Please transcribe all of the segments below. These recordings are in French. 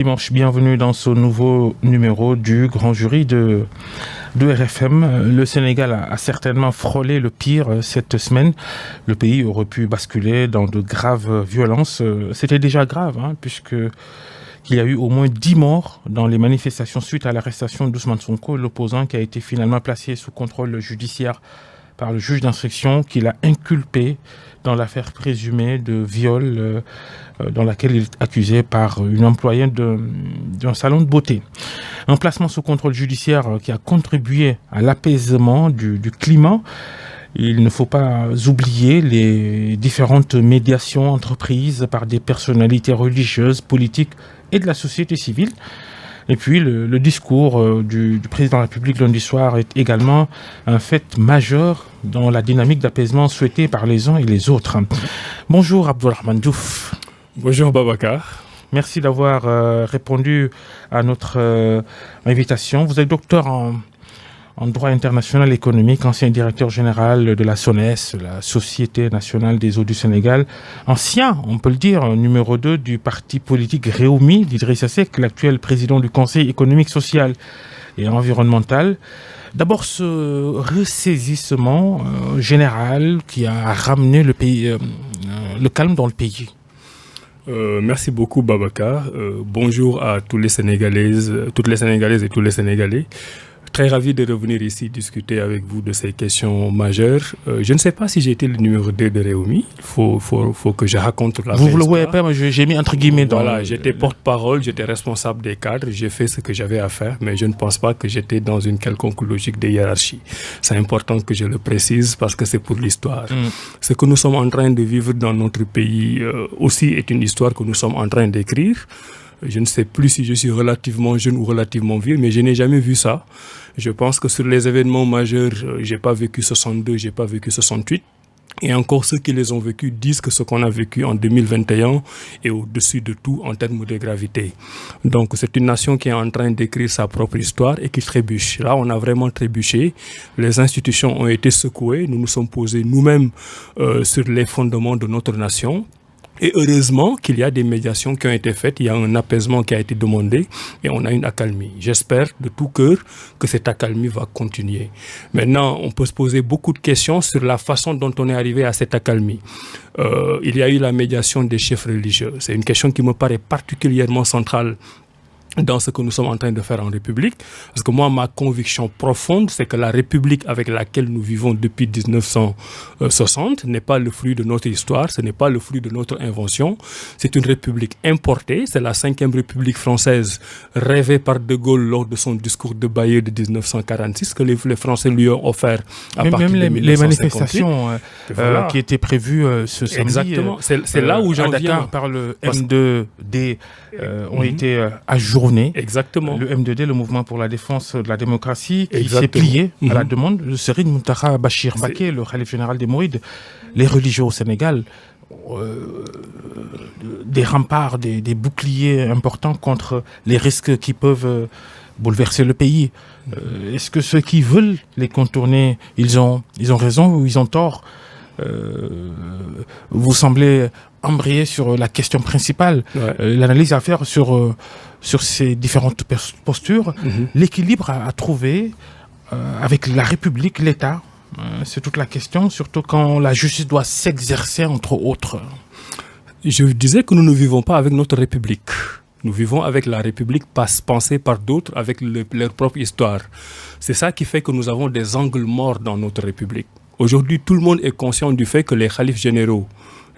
Dimanche, bienvenue dans ce nouveau numéro du Grand Jury de RFM. Le Sénégal a certainement frôlé le pire cette semaine. Le pays aurait pu basculer dans de graves violences. C'était déjà grave, puisque il y a eu au moins 10 morts dans les manifestations suite à l'arrestation d'Ousmane Sonko, l'opposant qui a été finalement placé sous contrôle judiciaire par le juge d'instruction qui l'a inculpé dans l'affaire présumée de viol dans laquelle il est accusé par une employée d'un salon de beauté. Un placement sous contrôle judiciaire qui a contribué à l'apaisement du climat. Il ne faut pas oublier les différentes médiations entreprises par des personnalités religieuses, politiques et de la société civile. Et puis le discours du président de la République lundi soir est également un fait majeur dans la dynamique d'apaisement souhaitée par les uns et les autres. Bonjour Abdourahmane Diouf. Bonjour Babacar. Merci d'avoir répondu à notre invitation. Vous êtes docteur en droit international économique, ancien directeur général de la SONES, la Société nationale des eaux du Sénégal, ancien, on peut le dire, numéro 2 du parti politique Réumi d'Idrissa Seck, l'actuel président du Conseil économique, social et environnemental. D'abord, ce ressaisissement général qui a ramené le pays, le calme dans le pays. Merci beaucoup Babacar. Bonjour à toutes les Sénégalaises et tous les Sénégalais. Très ravi de revenir ici discuter avec vous de ces questions majeures. Je ne sais pas si j'ai été le numéro 2 de Réumi. Il faut que je raconte la Vous le voyez pas, mais j'ai mis entre guillemets dans... Voilà, j'étais porte-parole, j'étais responsable des cadres, j'ai fait ce que j'avais à faire, mais je ne pense pas que j'étais dans une quelconque logique de hiérarchie. C'est important que je le précise parce que c'est pour l'histoire. Ce que nous sommes en train de vivre dans notre pays aussi est une histoire que nous sommes en train d'écrire. Je ne sais plus si je suis relativement jeune ou relativement vieux, mais je n'ai jamais vu ça. Je pense que sur les événements majeurs, j'ai pas vécu 62, j'ai pas vécu 68. Et encore ceux qui les ont vécus disent que ce qu'on a vécu en 2021 est au-dessus de tout en termes de gravité. Donc c'est une nation qui est en train d'écrire sa propre histoire et qui trébuche. Là, on a vraiment trébuché. Les institutions ont été secouées. Nous nous sommes posés nous-mêmes sur les fondements de notre nation. Et heureusement qu'il y a des médiations qui ont été faites, il y a un apaisement qui a été demandé et on a une accalmie. J'espère de tout cœur que cette accalmie va continuer. Maintenant, on peut se poser beaucoup de questions sur la façon dont on est arrivé à cette accalmie. Il y a eu la médiation des chefs religieux. C'est une question qui me paraît particulièrement centrale dans ce que nous sommes en train de faire en République. Parce que moi, ma conviction profonde, c'est que la République avec laquelle nous vivons depuis 1960 n'est pas le fruit de notre histoire, ce n'est pas le fruit de notre invention. C'est une République importée, c'est la 5e République française rêvée par De Gaulle lors de son discours de Bayeux de 1946, que les Français lui ont offert à partir de 1958. Les manifestations voilà. Qui étaient prévues ce samedi. Exactement, c'est là où j'en viens. Par le M2D ont été ajournés. Exactement. Le M2D, le mouvement pour la défense de la démocratie, qui s'est plié à la demande de Serigne Mountakha Bachir Mbacké, le khalife général des Mourides. Les religieux au Sénégal, des remparts, des boucliers importants contre les risques qui peuvent bouleverser le pays. Est-ce que ceux qui veulent les contourner, ils ont raison ou ils ont tort? Vous semblez embrayer sur la question principale, l'analyse à faire sur ces différentes postures, l'équilibre à trouver avec la République, l'État. C'est toute la question, surtout quand la justice doit s'exercer, entre autres. Je disais que nous ne vivons pas avec notre République. Nous vivons avec la République pensée par d'autres, avec leur propre histoire. C'est ça qui fait que nous avons des angles morts dans notre République. Aujourd'hui, tout le monde est conscient du fait que les khalifes généraux,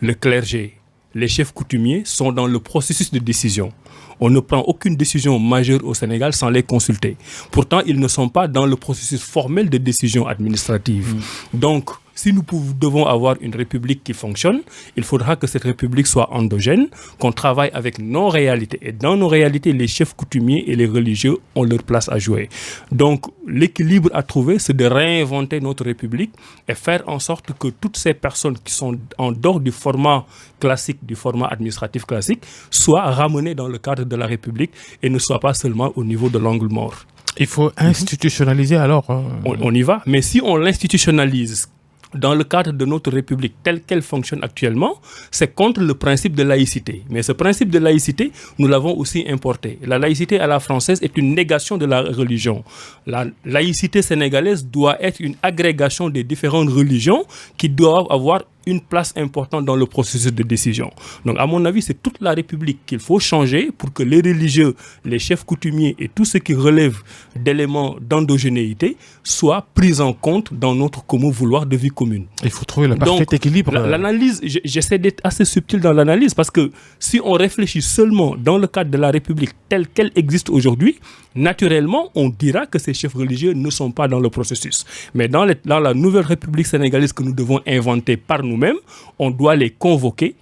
le clergé, les chefs coutumiers sont dans le processus de décision. On ne prend aucune décision majeure au Sénégal sans les consulter. Pourtant, ils ne sont pas dans le processus formel de décision administrative. Donc, si nous devons avoir une république qui fonctionne, il faudra que cette république soit endogène, qu'on travaille avec nos réalités. Et dans nos réalités, les chefs coutumiers et les religieux ont leur place à jouer. Donc, l'équilibre à trouver, c'est de réinventer notre république et faire en sorte que toutes ces personnes qui sont en dehors du format classique, du format administratif classique, soient ramenées dans le cadre de la république et ne soient pas seulement au niveau de l'angle mort. Il faut institutionnaliser alors. On y va. Mais si on l'institutionnalise, dans le cadre de notre République telle qu'elle fonctionne actuellement, c'est contre le principe de laïcité. Mais ce principe de laïcité, nous l'avons aussi importé. La laïcité à la française est une négation de la religion. La laïcité sénégalaise doit être une agrégation des différentes religions qui doivent avoir une place importante dans le processus de décision. Donc, à mon avis, c'est toute la République qu'il faut changer pour que les religieux, les chefs coutumiers et tout ce qui relève d'éléments d'endogénéité soient pris en compte dans notre commun vouloir de vie commune. Il faut trouver le parfait équilibre. L'analyse, j'essaie d'être assez subtil dans l'analyse parce que si on réfléchit seulement dans le cadre de la République telle qu'elle existe aujourd'hui, naturellement, on dira que ces chefs religieux ne sont pas dans le processus. Mais dans la nouvelle République sénégalaise que nous devons inventer par nous-mêmes, on doit les convoquer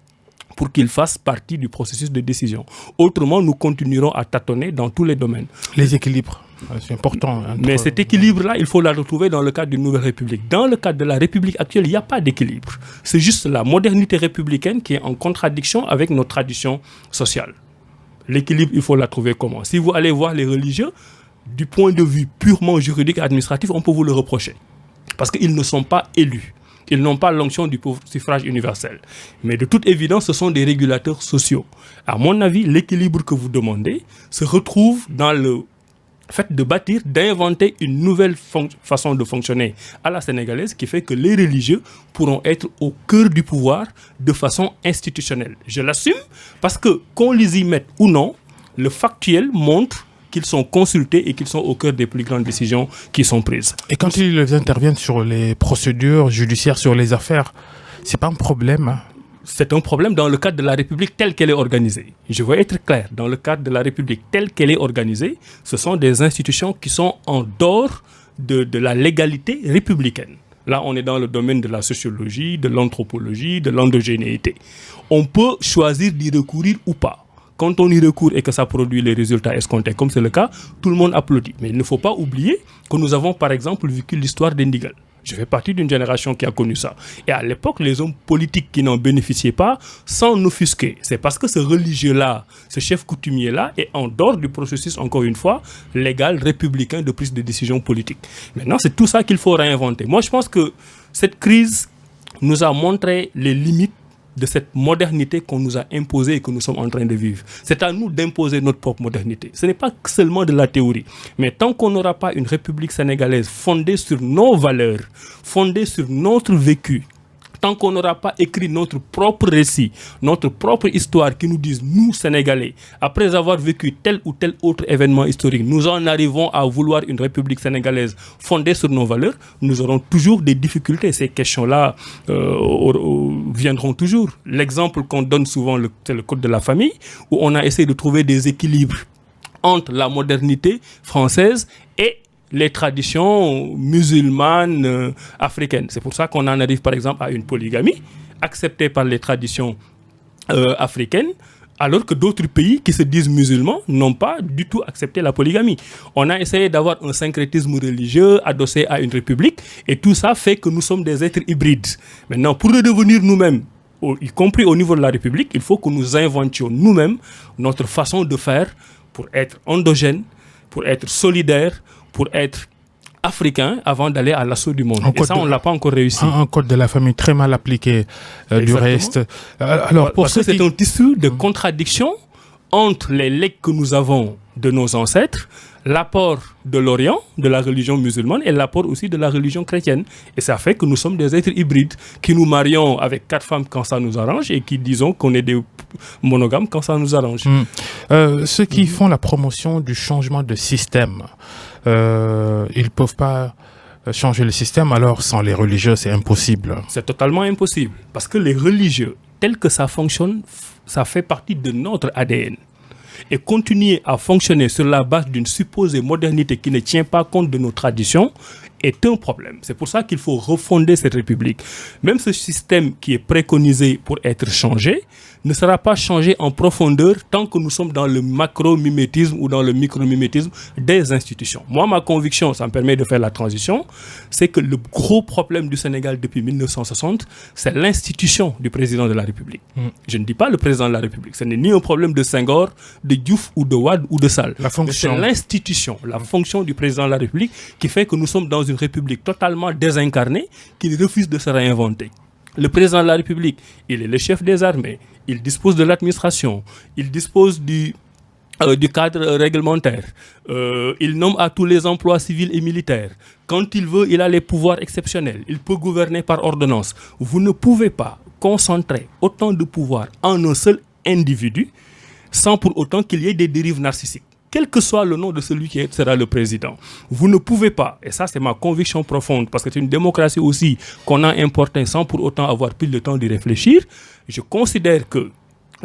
pour qu'ils fassent partie du processus de décision. Autrement, nous continuerons à tâtonner dans tous les domaines. Les équilibres, c'est important. Mais cet équilibre-là, il faut la retrouver dans le cadre d'une nouvelle République. Dans le cadre de la République actuelle, il n'y a pas d'équilibre. C'est juste la modernité républicaine qui est en contradiction avec nos traditions sociales. L'équilibre, il faut la trouver comment? Si vous allez voir les religieux, du point de vue purement juridique et administratif, on peut vous le reprocher. Parce qu'ils ne sont pas élus. Ils n'ont pas l'onction du suffrage universel. Mais de toute évidence, ce sont des régulateurs sociaux. À mon avis, l'équilibre que vous demandez se retrouve dans le fait de bâtir, d'inventer une nouvelle façon de fonctionner à la sénégalaise qui fait que les religieux pourront être au cœur du pouvoir de façon institutionnelle. Je l'assume parce que qu'on les y mette ou non, le factuel montre qu'ils sont consultés et qu'ils sont au cœur des plus grandes décisions qui sont prises. Et quand ils interviennent sur les procédures judiciaires, sur les affaires, c'est pas un problème, hein? C'est un problème dans le cadre de la République telle qu'elle est organisée. Je veux être clair, dans le cadre de la République telle qu'elle est organisée, ce sont des institutions qui sont en dehors de la légalité républicaine. Là, on est dans le domaine de la sociologie, de l'anthropologie, de l'endogénéité. On peut choisir d'y recourir ou pas. Quand on y recourt et que ça produit les résultats escomptés, comme c'est le cas, tout le monde applaudit. Mais il ne faut pas oublier que nous avons, par exemple, vécu l'histoire d'Indigal. Je fais partie d'une génération qui a connu ça. Et à l'époque, les hommes politiques qui n'en bénéficiaient pas s'en offusquaient. C'est parce que ce religieux-là, ce chef coutumier-là, est en dehors du processus, encore une fois, légal, républicain de prise de décision politique. Maintenant, c'est tout ça qu'il faut réinventer. Moi, je pense que cette crise nous a montré les limites de cette modernité qu'on nous a imposée et que nous sommes en train de vivre. C'est à nous d'imposer notre propre modernité. Ce n'est pas seulement de la théorie. Mais tant qu'on n'aura pas une République sénégalaise fondée sur nos valeurs, fondée sur notre vécu, tant qu'on n'aura pas écrit notre propre récit, notre propre histoire qui nous dise, nous, Sénégalais, après avoir vécu tel ou tel autre événement historique, nous en arrivons à vouloir une République sénégalaise fondée sur nos valeurs, nous aurons toujours des difficultés. Ces questions-là viendront toujours. L'exemple qu'on donne souvent, c'est le Code de la famille, où on a essayé de trouver des équilibres entre la modernité française et les traditions musulmanes africaines. C'est pour ça qu'on en arrive par exemple à une polygamie acceptée par les traditions africaines, alors que d'autres pays qui se disent musulmans n'ont pas du tout accepté la polygamie. On a essayé d'avoir un syncrétisme religieux adossé à une république et tout ça fait que nous sommes des êtres hybrides. Maintenant, pour redevenir nous-mêmes, y compris au niveau de la République, il faut que nous inventions nous-mêmes notre façon de faire pour être endogène, pour être solidaire, pour être africain avant d'aller à l'assaut du monde. Et ça, on ne l'a pas encore réussi. Un code de la famille très mal appliqué du reste. Alors, parce que c'est un tissu de contradiction entre les legs que nous avons de nos ancêtres, l'apport de l'Orient, de la religion musulmane, et l'apport aussi de la religion chrétienne. Et ça fait que nous sommes des êtres hybrides, qui nous marions avec 4 femmes quand ça nous arrange, et qui disons qu'on est des monogames quand ça nous arrange. Ceux qui font la promotion du changement de système, ils ne peuvent pas changer le système, alors sans les religieux, c'est impossible. C'est totalement impossible, parce que les religieux, tel que ça fonctionne, ça fait partie de notre ADN. Et continuer à fonctionner sur la base d'une supposée modernité qui ne tient pas compte de nos traditions est un problème. C'est pour ça qu'il faut refonder cette République. Même ce système qui est préconisé pour être changé ne sera pas changé en profondeur tant que nous sommes dans le macro-mimétisme ou dans le micro-mimétisme des institutions. Moi, ma conviction, ça me permet de faire la transition, c'est que le gros problème du Sénégal depuis 1960, c'est l'institution du président de la République. Je ne dis pas le président de la République. Ce n'est ni un problème de Senghor, de Diouf ou de Wade ou de Sall. La fonction. C'est l'institution, la fonction du président de la République qui fait que nous sommes dans une république totalement désincarnée qui refuse de se réinventer. Le président de la République, il est le chef des armées, il dispose de l'administration, il dispose du cadre réglementaire, il nomme à tous les emplois civils et militaires. Quand il veut, il a les pouvoirs exceptionnels, il peut gouverner par ordonnance. Vous ne pouvez pas concentrer autant de pouvoir en un seul individu sans pour autant qu'il y ait des dérives narcissiques. Quel que soit le nom de celui qui sera le président. Vous ne pouvez pas, et ça c'est ma conviction profonde, parce que c'est une démocratie aussi qu'on a importée sans pour autant avoir pris le temps d'y réfléchir. Je considère que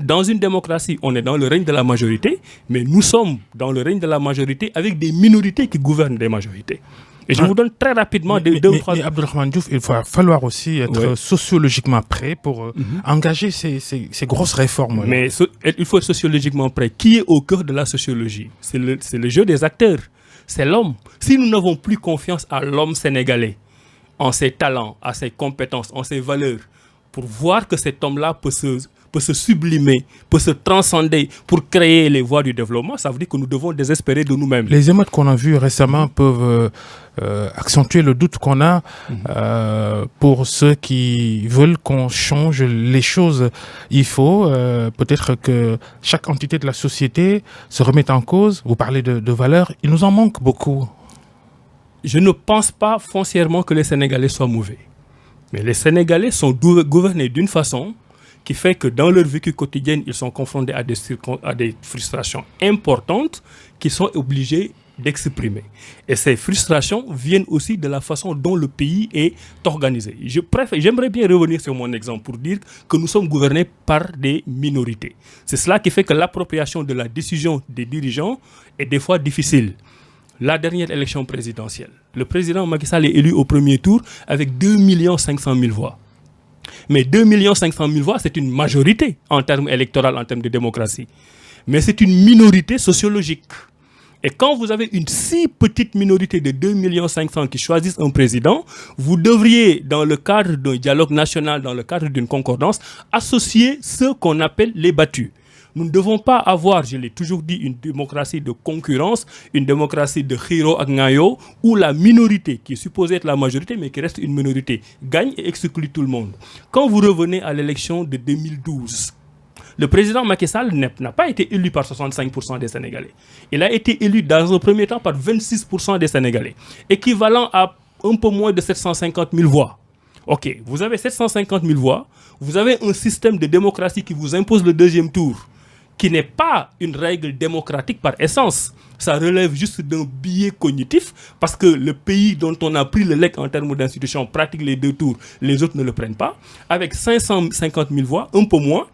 dans une démocratie, on est dans le règne de la majorité, mais nous sommes dans le règne de la majorité avec des minorités qui gouvernent des majorités. Et je vous donne très rapidement deux ou trois... Mais Abdelrahmane Diouf, il va falloir aussi être sociologiquement prêt pour engager ces grosses réformes. Mais il faut être sociologiquement prêt. Qui est au cœur de la sociologie? C'est le jeu des acteurs. C'est l'homme. Si nous n'avons plus confiance à l'homme sénégalais, en ses talents, à ses compétences, en ses valeurs, pour voir que cet homme-là peut se sublimer, peut se transcender pour créer les voies du développement, ça veut dire que nous devons désespérer de nous-mêmes. Les émeutes qu'on a vues récemment peuvent accentuer le doute qu'on a pour ceux qui veulent qu'on change les choses. Il faut peut-être que chaque entité de la société se remette en cause. Vous parlez de valeurs, il nous en manque beaucoup. Je ne pense pas foncièrement que les Sénégalais soient mauvais. Mais les Sénégalais sont gouvernés d'une façon qui fait que dans leur vécu quotidien, ils sont confrontés à des frustrations importantes qu'ils sont obligés d'exprimer. Et ces frustrations viennent aussi de la façon dont le pays est organisé. J'aimerais bien revenir sur mon exemple pour dire que nous sommes gouvernés par des minorités. C'est cela qui fait que l'appropriation de la décision des dirigeants est des fois difficile. La dernière élection présidentielle, le président Macky Sall est élu au premier tour avec 2 500 000 voix. Mais 2 500 000 voix, c'est une majorité en termes électoraux, en termes de démocratie. Mais c'est une minorité sociologique. Et quand vous avez une si petite minorité de 2 500 000 qui choisissent un président, vous devriez, dans le cadre d'un dialogue national, dans le cadre d'une concordance, associer ce qu'on appelle les battus. Nous ne devons pas avoir, je l'ai toujours dit, une démocratie de concurrence, une démocratie de Hiro Agnayo, où la minorité, qui est supposée être la majorité, mais qui reste une minorité, gagne et exclut tout le monde. Quand vous revenez à l'élection de 2012, le président Macky Sall n'a pas été élu par 65% des Sénégalais. Il a été élu dans un premier temps par 26% des Sénégalais, équivalent à un peu moins de 750 000 voix. Ok, vous avez 750 000 voix, vous avez un système de démocratie qui vous impose le deuxième tour, qui n'est pas une règle démocratique par essence. Ça relève juste d'un biais cognitif, parce que le pays dont on a pris le legs en termes d'institutions pratique les deux tours, les autres ne le prennent pas. Avec 550 000 voix, un peu moins,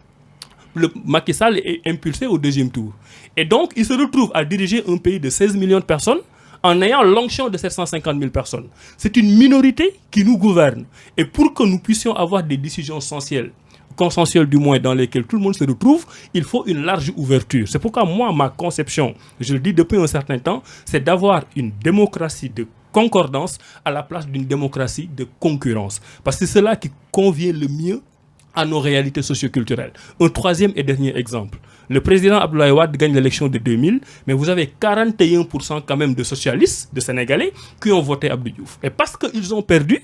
le Macky Sall est impulsé au deuxième tour. Et donc, il se retrouve à diriger un pays de 16 millions de personnes en ayant l'onction de 750 000 personnes. C'est une minorité qui nous gouverne. Et pour que nous puissions avoir des décisions consensuelles du moins, dans lesquelles tout le monde se retrouve, il faut une large ouverture. C'est pourquoi moi, ma conception, je le dis depuis un certain temps, c'est d'avoir une démocratie de concordance à la place d'une démocratie de concurrence. Parce que c'est cela qui convient le mieux à nos réalités socioculturelles. Un troisième et dernier exemple. Le président Abdoulaye Wade gagne l'élection de 2000, mais vous avez 41% quand même de socialistes, de Sénégalais, qui ont voté Abdou Diouf. Et parce qu'ils ont perdu,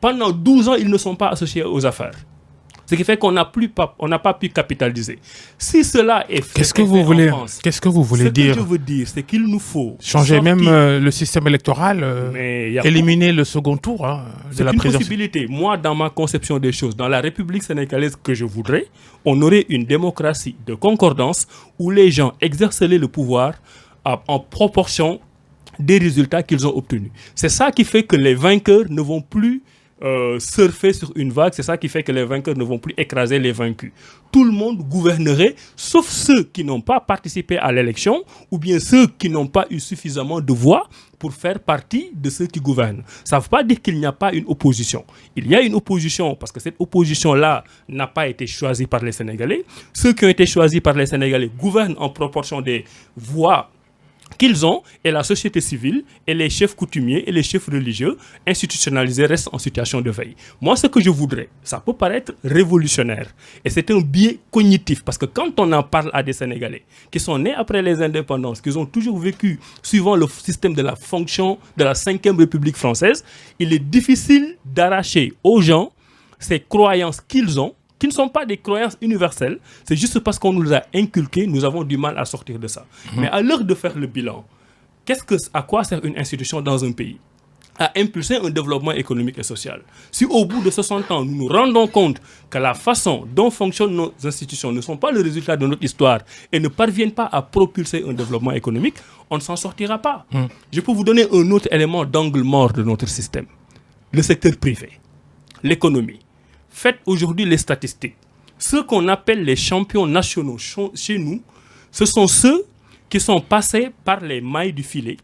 pendant 12 ans, ils ne sont pas associés aux affaires. Ce qui fait qu'on n'a pas pu capitaliser. Si cela est fait, qu'est-ce que vous voulez dire? Ce que je veux dire, c'est qu'il nous faut changer même le système électoral, éliminer le second tour de la présidence. C'est une possibilité. Moi, dans ma conception des choses, dans la République sénégalaise que je voudrais, on aurait une démocratie de concordance où les gens exerceraient le pouvoir en proportion des résultats qu'ils ont obtenus. C'est ça qui fait que les vainqueurs ne vont plus surfer sur une vague. C'est ça qui fait que les vainqueurs ne vont plus écraser les vaincus. Tout le monde gouvernerait, sauf ceux qui n'ont pas participé à l'élection ou bien ceux qui n'ont pas eu suffisamment de voix pour faire partie de ceux qui gouvernent. Ça ne veut pas dire qu'il n'y a pas une opposition. Il y a une opposition parce que cette opposition-là n'a pas été choisie par les Sénégalais. Ceux qui ont été choisis par les Sénégalais gouvernent en proportion des voix qu'ils ont, et la société civile, et les chefs coutumiers, et les chefs religieux institutionnalisés restent en situation de veille. Moi, ce que je voudrais, ça peut paraître révolutionnaire, et c'est un biais cognitif, parce que quand on en parle à des Sénégalais qui sont nés après les indépendances, qui ont toujours vécu suivant le système de la fonction de la 5e République française, il est difficile d'arracher aux gens ces croyances qu'ils ont, qui ne sont pas des croyances universelles, c'est juste parce qu'on nous a inculquées, nous avons du mal à sortir de ça. Mais à l'heure de faire le bilan, à quoi sert une institution dans un pays? À impulser un développement économique et social. Si au bout de 60 ans, nous nous rendons compte que la façon dont fonctionnent nos institutions ne sont pas le résultat de notre histoire et ne parviennent pas à propulser un développement économique, on ne s'en sortira pas. Je peux vous donner un autre élément d'angle mort de notre système. Le secteur privé, l'économie. Faites aujourd'hui les statistiques. Ceux qu'on appelle les champions nationaux chez nous, ce sont ceux qui sont passés par les mailles du filet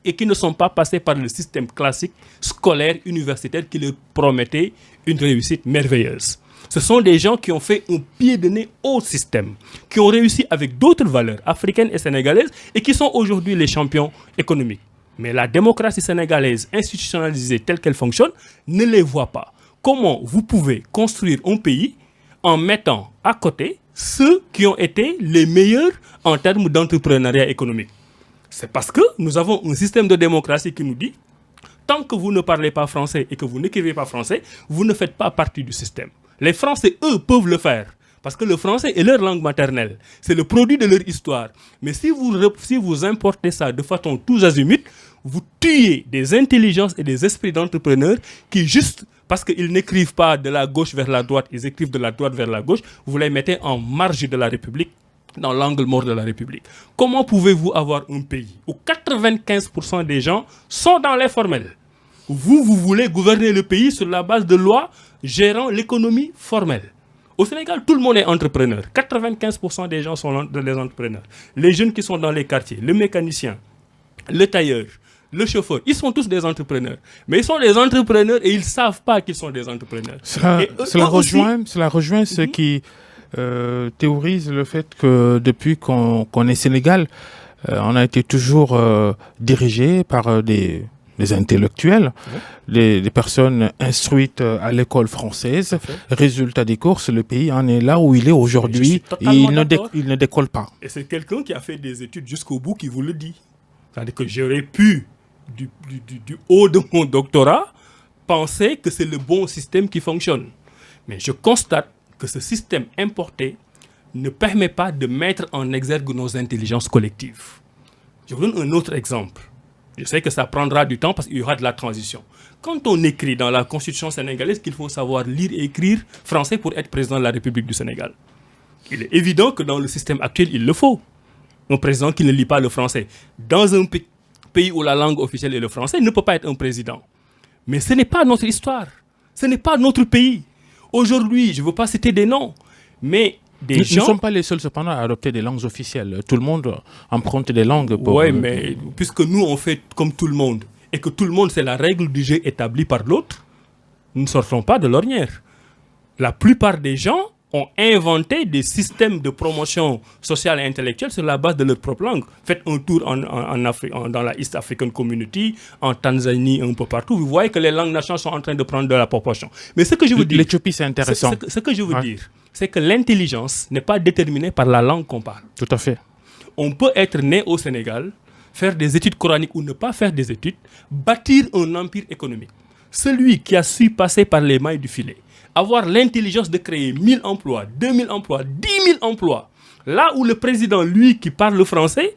et qui ne sont pas passés par le système classique, scolaire, universitaire qui leur promettait une réussite merveilleuse. Ce sont des gens qui ont fait un pied de nez au système, qui ont réussi avec d'autres valeurs africaines et sénégalaises et qui sont aujourd'hui les champions économiques. Mais la démocratie sénégalaise institutionnalisée telle qu'elle fonctionne ne les voit pas. Comment vous pouvez construire un pays en mettant à côté ceux qui ont été les meilleurs en termes d'entrepreneuriat économique? C'est parce que nous avons un système de démocratie qui nous dit tant que vous ne parlez pas français et que vous n'écrivez pas français, vous ne faites pas partie du système. Les Français, eux, peuvent le faire parce que le français est leur langue maternelle. C'est le produit de leur histoire. Mais si vous importez ça de façon tous azimuts, vous tuez des intelligences et des esprits d'entrepreneurs qui, juste parce qu'ils n'écrivent pas de la gauche vers la droite, ils écrivent de la droite vers la gauche, vous les mettez en marge de la République, dans l'angle mort de la République. Comment pouvez-vous avoir un pays où 95% des gens sont dans l'informel? Vous voulez gouverner le pays sur la base de lois gérant l'économie formelle. Au Sénégal, tout le monde est entrepreneur. 95% des gens sont des entrepreneurs. Les jeunes qui sont dans les quartiers, le mécanicien, le tailleur, le chauffeur, ils sont tous des entrepreneurs. Mais ils sont des entrepreneurs et ils ne savent pas qu'ils sont des entrepreneurs. Cela rejoint ceux qui théorisent le fait que depuis qu'on est Sénégal, on a été toujours dirigé par des intellectuels, des personnes instruites à l'école française. Résultat des courses, le pays en est là où il est aujourd'hui et il ne décolle pas. Et c'est quelqu'un qui a fait des études jusqu'au bout qui vous le dit. C'est-à-dire que j'aurais pu, du haut de mon doctorat, penser que c'est le bon système qui fonctionne. Mais je constate que ce système importé ne permet pas de mettre en exergue nos intelligences collectives. Je vous donne un autre exemple. Je sais que ça prendra du temps parce qu'il y aura de la transition. Quand on écrit dans la constitution sénégalaise qu'il faut savoir lire et écrire français pour être président de la République du Sénégal, il est évident que dans le système actuel, il le faut. Un président qui ne lit pas le français dans un pays où la langue officielle est le français ne peut pas être un président. Mais ce n'est pas notre histoire. Ce n'est pas notre pays. Aujourd'hui, je ne veux pas citer des noms, mais Nous ne sommes pas les seuls cependant à adopter des langues officielles. Tout le monde emprunte des langues. Oui, mais puisque nous on fait comme tout le monde et que tout le monde c'est la règle du jeu établie par l'autre, nous ne sortons pas de l'ornière. La plupart des gens ont inventé des systèmes de promotion sociale et intellectuelle sur la base de leur propre langue. Faites un tour en Afrique, dans la East African Community, en Tanzanie, un peu partout. Vous voyez que les langues nationales sont en train de prendre de la proportion. Mais ce que je veux dire... L'Éthiopie, c'est intéressant. Ce que je veux dire, c'est que l'intelligence n'est pas déterminée par la langue qu'on parle. Tout à fait. On peut être né au Sénégal, faire des études coraniques ou ne pas faire des études, bâtir un empire économique. Celui qui a su passer par les mailles du filet, avoir l'intelligence de créer 1000 emplois, 2000 emplois, 10 000 emplois. Là où le président, lui, qui parle le français,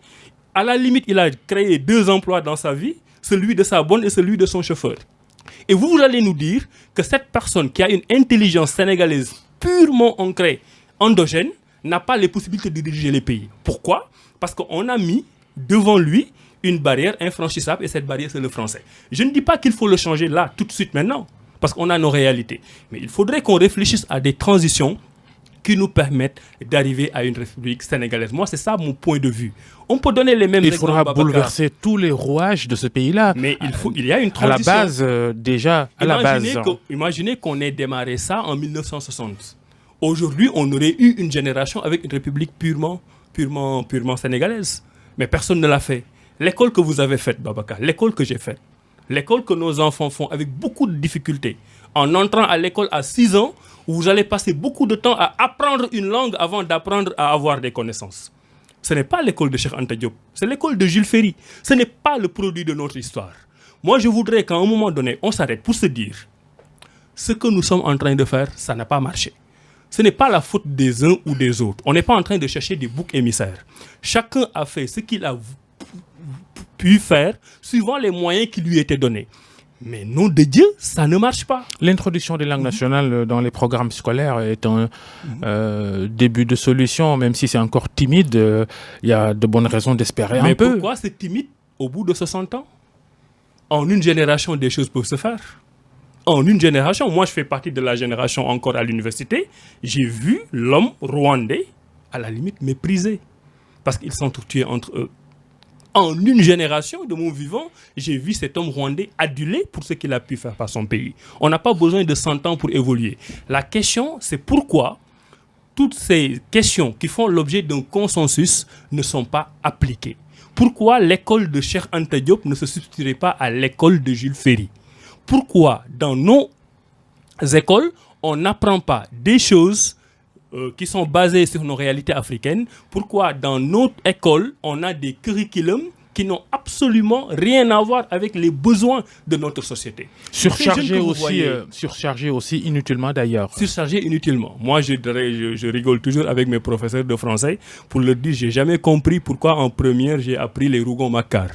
à la limite, il a créé 2 emplois dans sa vie, celui de sa bonne et celui de son chauffeur. Et vous allez nous dire que cette personne qui a une intelligence sénégalaise purement ancrée, endogène, n'a pas les possibilités de diriger les pays. Pourquoi? Parce qu'on a mis devant lui une barrière infranchissable et cette barrière, c'est le français. Je ne dis pas qu'il faut le changer là, tout de suite, maintenant. Parce qu'on a nos réalités. Mais il faudrait qu'on réfléchisse à des transitions qui nous permettent d'arriver à une république sénégalaise. Moi, c'est ça mon point de vue. On peut donner les mêmes exemples. Il faudra bouleverser tous les rouages de ce pays-là. Mais il y a une transition. À la base, déjà, à la base. Imaginez qu'on ait démarré ça en 1960. Aujourd'hui, on aurait eu une génération avec une république purement sénégalaise. Mais personne ne l'a fait. L'école que vous avez faite, Babacar, l'école que j'ai faite, l'école que nos enfants font avec beaucoup de difficultés, en entrant à l'école à 6 ans, où vous allez passer beaucoup de temps à apprendre une langue avant d'apprendre à avoir des connaissances. Ce n'est pas l'école de Cheikh Anta Diop, c'est l'école de Jules Ferry. Ce n'est pas le produit de notre histoire. Moi, je voudrais qu'à un moment donné, on s'arrête pour se dire ce que nous sommes en train de faire, ça n'a pas marché. Ce n'est pas la faute des uns ou des autres. On n'est pas en train de chercher des boucs émissaires. Chacun a fait ce qu'il a pu faire suivant les moyens qui lui étaient donnés. Mais nom de Dieu, ça ne marche pas. L'introduction des langues nationales dans les programmes scolaires est un début de solution, même si c'est encore timide. Il y a de bonnes raisons d'espérer un peu. Mais pourquoi c'est timide au bout de 60 ans? En une génération, des choses peuvent se faire. En une génération, moi je fais partie de la génération encore à l'université, j'ai vu l'homme rwandais à la limite méprisé parce qu'ils s'entretuaient entre eux. En une génération de mon vivant, j'ai vu cet homme rwandais adulé pour ce qu'il a pu faire par son pays. On n'a pas besoin de 100 ans pour évoluer. La question, c'est pourquoi toutes ces questions qui font l'objet d'un consensus ne sont pas appliquées. Pourquoi l'école de Cheikh Anta Diop ne se substituerait pas à l'école de Jules Ferry? Pourquoi dans nos écoles, on n'apprend pas des choses qui sont basées sur nos réalités africaines? Pourquoi dans notre école, on a des curriculums qui n'ont absolument rien à voir avec les besoins de notre société? Surchargés aussi inutilement d'ailleurs. Surchargés inutilement. Moi, je rigole toujours avec mes professeurs de français pour leur dire, j'ai jamais compris pourquoi en première, j'ai appris les Rougon-Macquart.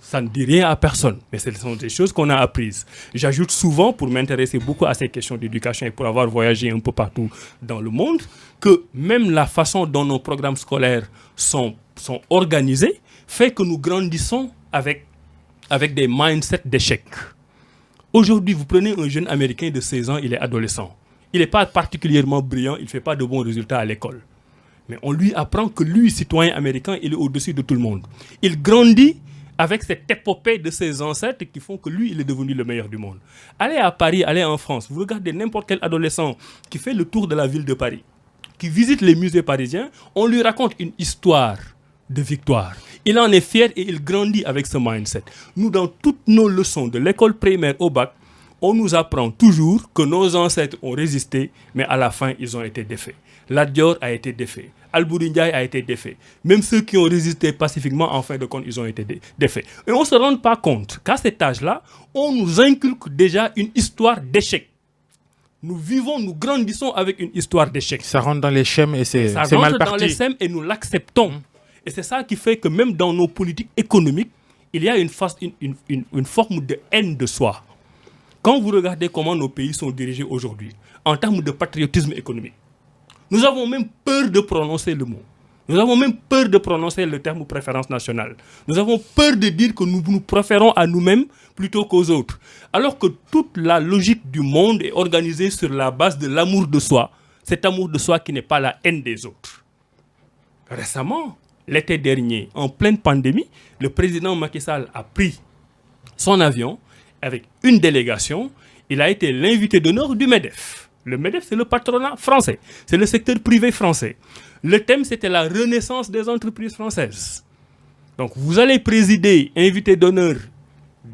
Ça ne dit rien à personne, mais ce sont des choses qu'on a apprises. J'ajoute souvent, pour m'intéresser beaucoup à ces questions d'éducation et pour avoir voyagé un peu partout dans le monde, que même la façon dont nos programmes scolaires sont organisés fait que nous grandissons avec des mindsets d'échec. Aujourd'hui, vous prenez un jeune Américain de 16 ans, il est adolescent. Il n'est pas particulièrement brillant, il ne fait pas de bons résultats à l'école. Mais on lui apprend que lui, citoyen américain, il est au-dessus de tout le monde. Il grandit avec cette épopée de ses ancêtres qui font que lui, il est devenu le meilleur du monde. Allez à Paris, allez en France, vous regardez n'importe quel adolescent qui fait le tour de la ville de Paris, qui visite les musées parisiens, on lui raconte une histoire de victoire. Il en est fier et il grandit avec ce mindset. Nous, dans toutes nos leçons de l'école primaire au bac, on nous apprend toujours que nos ancêtres ont résisté, mais à la fin, ils ont été défaits. Lat Dior a été défait. Alboury Ndiaye a été défait. Même ceux qui ont résisté pacifiquement, en fin de compte, ils ont été défaits. Et on ne se rend pas compte qu'à cet âge-là, on nous inculque déjà une histoire d'échec. Nous vivons, nous grandissons avec une histoire d'échec. Ça rentre dans les schèmes et c'est mal parti. Ça rentre dans les schèmes et nous l'acceptons. Et c'est ça qui fait que même dans nos politiques économiques, il y a une forme de haine de soi. Quand vous regardez comment nos pays sont dirigés aujourd'hui, en termes de patriotisme économique, nous avons même peur de prononcer le mot. Nous avons même peur de prononcer le terme préférence nationale. Nous avons peur de dire que nous nous préférons à nous-mêmes plutôt qu'aux autres. Alors que toute la logique du monde est organisée sur la base de l'amour de soi. Cet amour de soi qui n'est pas la haine des autres. Récemment, l'été dernier, en pleine pandémie, le président Macky Sall a pris son avion avec une délégation. Il a été l'invité d'honneur du MEDEF. Le MEDEF, c'est le patronat français. C'est le secteur privé français. Le thème, c'était la renaissance des entreprises françaises. Donc, vous allez présider, invité d'honneur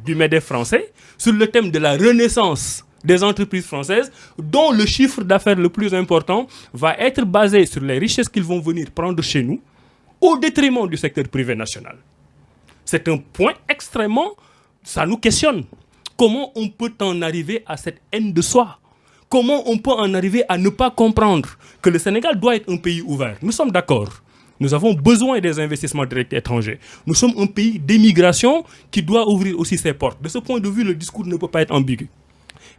du MEDEF français, sur le thème de la renaissance des entreprises françaises, dont le chiffre d'affaires le plus important va être basé sur les richesses qu'ils vont venir prendre chez nous, au détriment du secteur privé national. C'est un point extrêmement... Ça nous questionne. Comment on peut en arriver à cette haine de soi ? Comment on peut en arriver à ne pas comprendre que le Sénégal doit être un pays ouvert? Nous sommes d'accord. Nous avons besoin des investissements directs étrangers. Nous sommes un pays d'émigration qui doit ouvrir aussi ses portes. De ce point de vue, le discours ne peut pas être ambigu.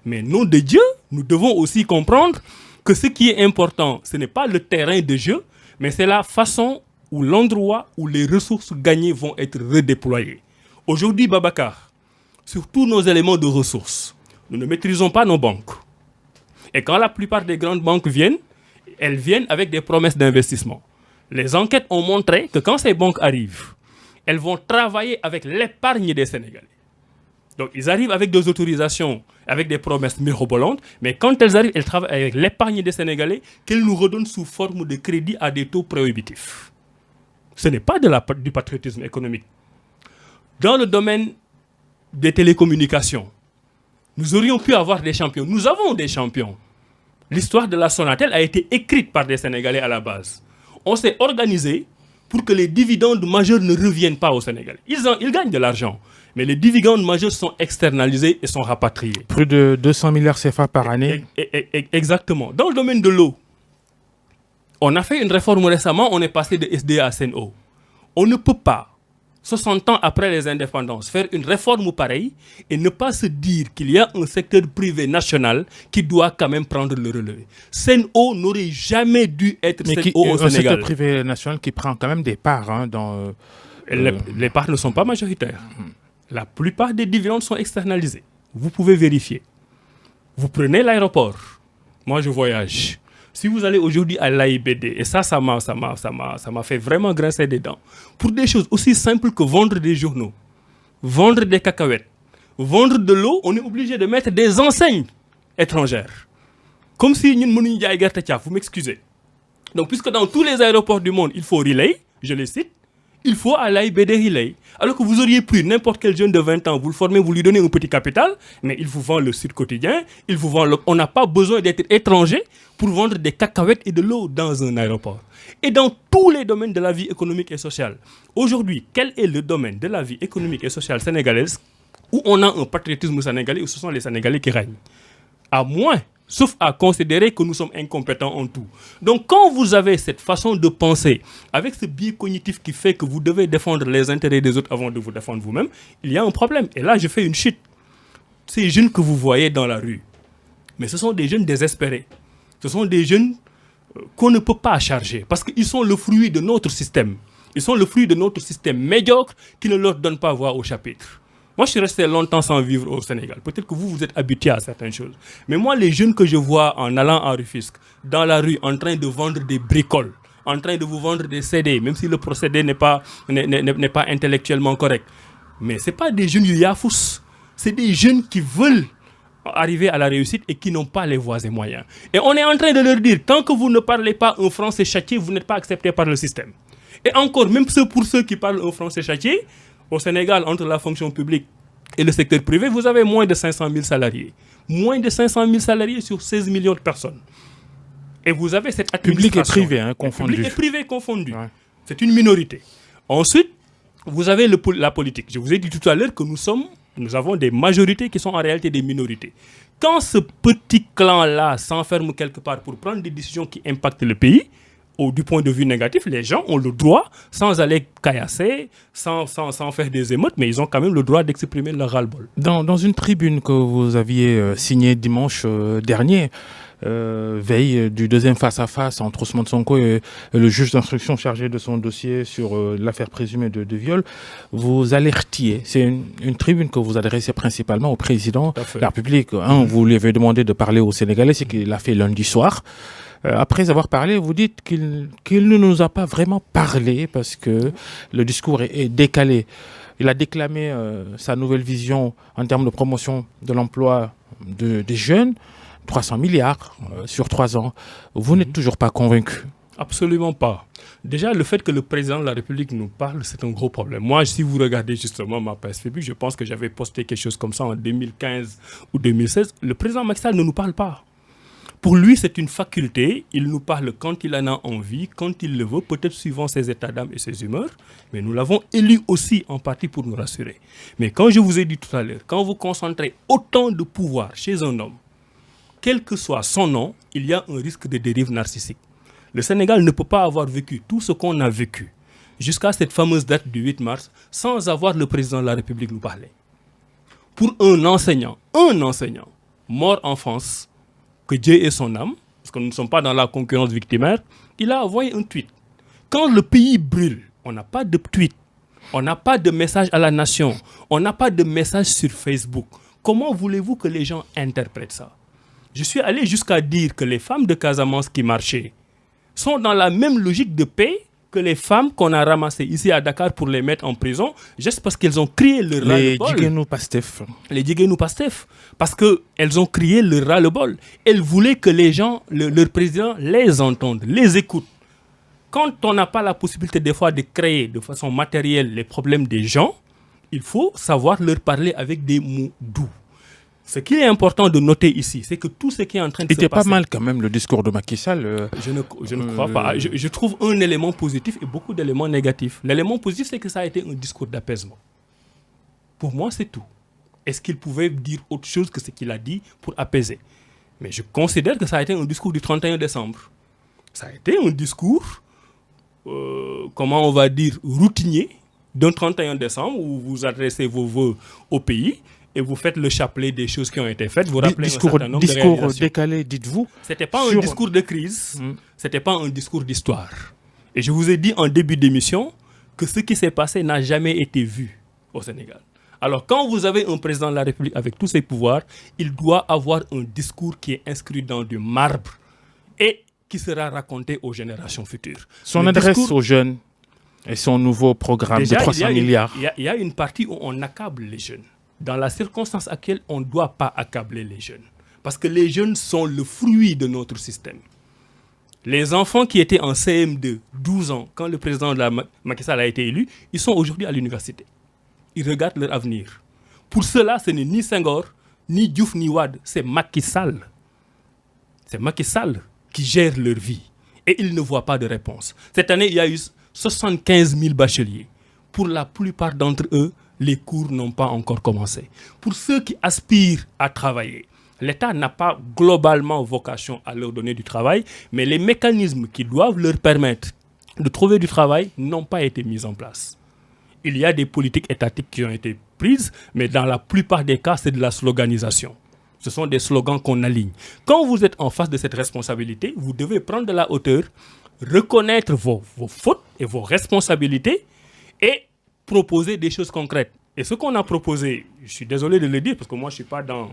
Mais nom de Dieu, nous devons aussi comprendre que ce qui est important, ce n'est pas le terrain de jeu, mais c'est la façon ou l'endroit où les ressources gagnées vont être redéployées. Aujourd'hui, Babacar, sur tous nos éléments de ressources, nous ne maîtrisons pas nos banques. Et quand la plupart des grandes banques viennent, elles viennent avec des promesses d'investissement. Les enquêtes ont montré que quand ces banques arrivent, elles vont travailler avec l'épargne des Sénégalais. Donc ils arrivent avec des autorisations, avec des promesses mirobolantes, mais quand elles arrivent, elles travaillent avec l'épargne des Sénégalais qu'elles nous redonnent sous forme de crédit à des taux prohibitifs. Ce n'est pas du patriotisme économique. Dans le domaine des télécommunications, nous aurions pu avoir des champions. Nous avons des champions. L'histoire de la Sonatel a été écrite par des Sénégalais à la base. On s'est organisé pour que les dividendes majeurs ne reviennent pas aux Sénégalais. Ils gagnent de l'argent, mais les dividendes majeurs sont externalisés et sont rapatriés. Plus de 200 milliards CFA par année. Exactement. Dans le domaine de l'eau, on a fait une réforme récemment, on est passé de SDA à SEN'EAU. On ne peut pas, 60 ans après les indépendances, faire une réforme pareille et ne pas se dire qu'il y a un secteur privé national qui doit quand même prendre le relevé. SEN'EAU n'aurait jamais dû être SEN'EAU au Sénégal. Un secteur privé national qui prend quand même des parts dans... Les parts ne sont pas majoritaires. La plupart des dividendes sont externalisés. Vous pouvez vérifier. Vous prenez l'aéroport. Moi, je voyage. Si vous allez aujourd'hui à l'AIBD, et ça m'a fait vraiment grincer des dents, pour des choses aussi simples que vendre des journaux, vendre des cacahuètes, vendre de l'eau, on est obligé de mettre des enseignes étrangères. Comme si nous ne pouvions pas, vous m'excusez. Donc, puisque dans tous les aéroports du monde, il faut Relay, je les cite, il faut à l'AIBD Relay. Alors que vous auriez pris n'importe quel jeune de 20 ans, vous le formez, vous lui donnez un petit capital, mais il vous vend le Sud Quotidien, il vous vend on n'a pas besoin d'être étranger pour vendre des cacahuètes et de l'eau dans un aéroport. Et dans tous les domaines de la vie économique et sociale. Aujourd'hui, quel est le domaine de la vie économique et sociale sénégalaise où on a un patriotisme sénégalais, où ce sont les Sénégalais qui règnent? À moins, sauf à considérer que nous sommes incompétents en tout. Donc quand vous avez cette façon de penser, avec ce biais cognitif qui fait que vous devez défendre les intérêts des autres avant de vous défendre vous-même, il y a un problème. Et là, je fais une chute. Ces jeunes que vous voyez dans la rue, mais ce sont des jeunes désespérés. Ce sont des jeunes qu'on ne peut pas charger parce qu'ils sont le fruit de notre système. Ils sont le fruit de notre système médiocre qui ne leur donne pas voix au chapitre. Moi, je suis resté longtemps sans vivre au Sénégal. Peut-être que vous êtes habitué à certaines choses. Mais moi, les jeunes que je vois en allant à Rufisque, dans la rue, en train de vendre des bricoles, en train de vous vendre des CD, même si le procédé n'est pas intellectuellement correct. Mais ce n'est pas des jeunes yafous. C'est des jeunes qui veulent arriver à la réussite et qui n'ont pas les voies et moyens. Et on est en train de leur dire, tant que vous ne parlez pas un français châtié, vous n'êtes pas accepté par le système. Et encore, même pour ceux qui parlent un français châtié, au Sénégal, entre la fonction publique et le secteur privé, vous avez moins de 500 000 salariés. Moins de 500 000 salariés sur 16 millions de personnes. Et vous avez cette administration. Public et privé confondus. Public et privé confondus. Ouais. C'est une minorité. Ensuite, vous avez la politique. Je vous ai dit tout à l'heure que nous avons des majorités qui sont en réalité des minorités. Quand ce petit clan-là s'enferme quelque part pour prendre des décisions qui impactent le pays, du point de vue négatif, les gens ont le droit, sans aller caillasser, sans faire des émeutes, mais ils ont quand même le droit d'exprimer leur ras-le-bol. Dans une tribune que vous aviez signée dimanche dernier, veille du deuxième face-à-face entre Ousmane Sonko et le juge d'instruction chargé de son dossier sur l'affaire présumée de viol, vous alertiez. C'est une tribune que vous adressez principalement au président de la République. Vous lui avez demandé de parler aux Sénégalais, c'est qu'il l'a fait lundi soir. Après avoir parlé, vous dites qu'il ne nous a pas vraiment parlé parce que le discours est décalé. Il a déclamé sa nouvelle vision en termes de promotion de l'emploi des jeunes, 300 milliards sur 3 ans. Vous n'êtes toujours pas convaincu? Absolument pas. Déjà, le fait que le président de la République nous parle, c'est un gros problème. Moi, si vous regardez justement ma page Facebook, je pense que j'avais posté quelque chose comme ça en 2015 ou 2016. Le président Macky Sall ne nous parle pas. Pour lui, c'est une faculté. Il nous parle quand il en a envie, quand il le veut, peut-être suivant ses états d'âme et ses humeurs. Mais nous l'avons élu aussi en partie pour nous rassurer. Mais quand je vous ai dit tout à l'heure, quand vous concentrez autant de pouvoir chez un homme, quel que soit son nom, il y a un risque de dérive narcissique. Le Sénégal ne peut pas avoir vécu tout ce qu'on a vécu jusqu'à cette fameuse date du 8 mars sans avoir le président de la République nous parler. Pour un enseignant mort en France, que Dieu ait son âme, parce que nous ne sommes pas dans la concurrence victimaire, il a envoyé un tweet. Quand le pays brûle, on n'a pas de tweet, on n'a pas de message à la nation, on n'a pas de message sur Facebook. Comment voulez-vous que les gens interprètent ça? Je suis allé jusqu'à dire que les femmes de Casamance qui marchaient sont dans la même logique de paix que les femmes qu'on a ramassées ici à Dakar pour les mettre en prison, juste parce qu'elles ont crié le ras-le-bol. Les Djigénou Pastef. Les Djigénou Pastef. Parce qu'elles ont crié le ras-le-bol. Elles voulaient que les gens, leur président, les entende, les écoute. Quand on n'a pas la possibilité des fois de créer de façon matérielle les problèmes des gens, il faut savoir leur parler avec des mots doux. Ce qui est important de noter ici, c'est que tout ce qui est en train de se passer... Il était pas mal quand même le discours de Macky Sall. Je ne crois pas. Je trouve un élément positif et beaucoup d'éléments négatifs. L'élément positif, c'est que ça a été un discours d'apaisement. Pour moi, c'est tout. Est-ce qu'il pouvait dire autre chose que ce qu'il a dit pour apaiser? Mais je considère que ça a été un discours du 31 décembre. Ça a été un discours, comment on va dire, routinier, d'un 31 décembre où vous adressez vos vœux au pays et vous faites le chapelet des choses qui ont été faites. Vous rappelez un certain nombre de réalisations. Discours décalé, dites-vous. C'était pas un discours de crise, c'était pas un discours d'histoire. Et je vous ai dit en début d'émission que ce qui s'est passé n'a jamais été vu au Sénégal. Alors quand vous avez un président de la République avec tous ses pouvoirs, il doit avoir un discours qui est inscrit dans du marbre et qui sera raconté aux générations futures. Son adresse aux jeunes et son nouveau programme de 300 milliards. Il y a une partie où on accable les jeunes. Dans la circonstance actuelle, on ne doit pas accabler les jeunes. Parce que les jeunes sont le fruit de notre système. Les enfants qui étaient en CM2, 12 ans, quand le président de Macky Sall a été élu, ils sont aujourd'hui à l'université. Ils regardent leur avenir. Pour cela, ce n'est ni Senghor, ni Diouf, ni Wade, c'est Macky Sall. C'est Macky Sall qui gère leur vie. Et ils ne voient pas de réponse. Cette année, il y a eu 75 000 bacheliers. Pour la plupart d'entre eux, les cours n'ont pas encore commencé. Pour ceux qui aspirent à travailler, l'État n'a pas globalement vocation à leur donner du travail, mais les mécanismes qui doivent leur permettre de trouver du travail n'ont pas été mis en place. Il y a des politiques étatiques qui ont été prises, mais dans la plupart des cas, c'est de la sloganisation. Ce sont des slogans qu'on aligne. Quand vous êtes en face de cette responsabilité, vous devez prendre de la hauteur, reconnaître vos fautes et vos responsabilités et proposer des choses concrètes. Et ce qu'on a proposé, je suis désolé de le dire parce que moi je ne suis pas dans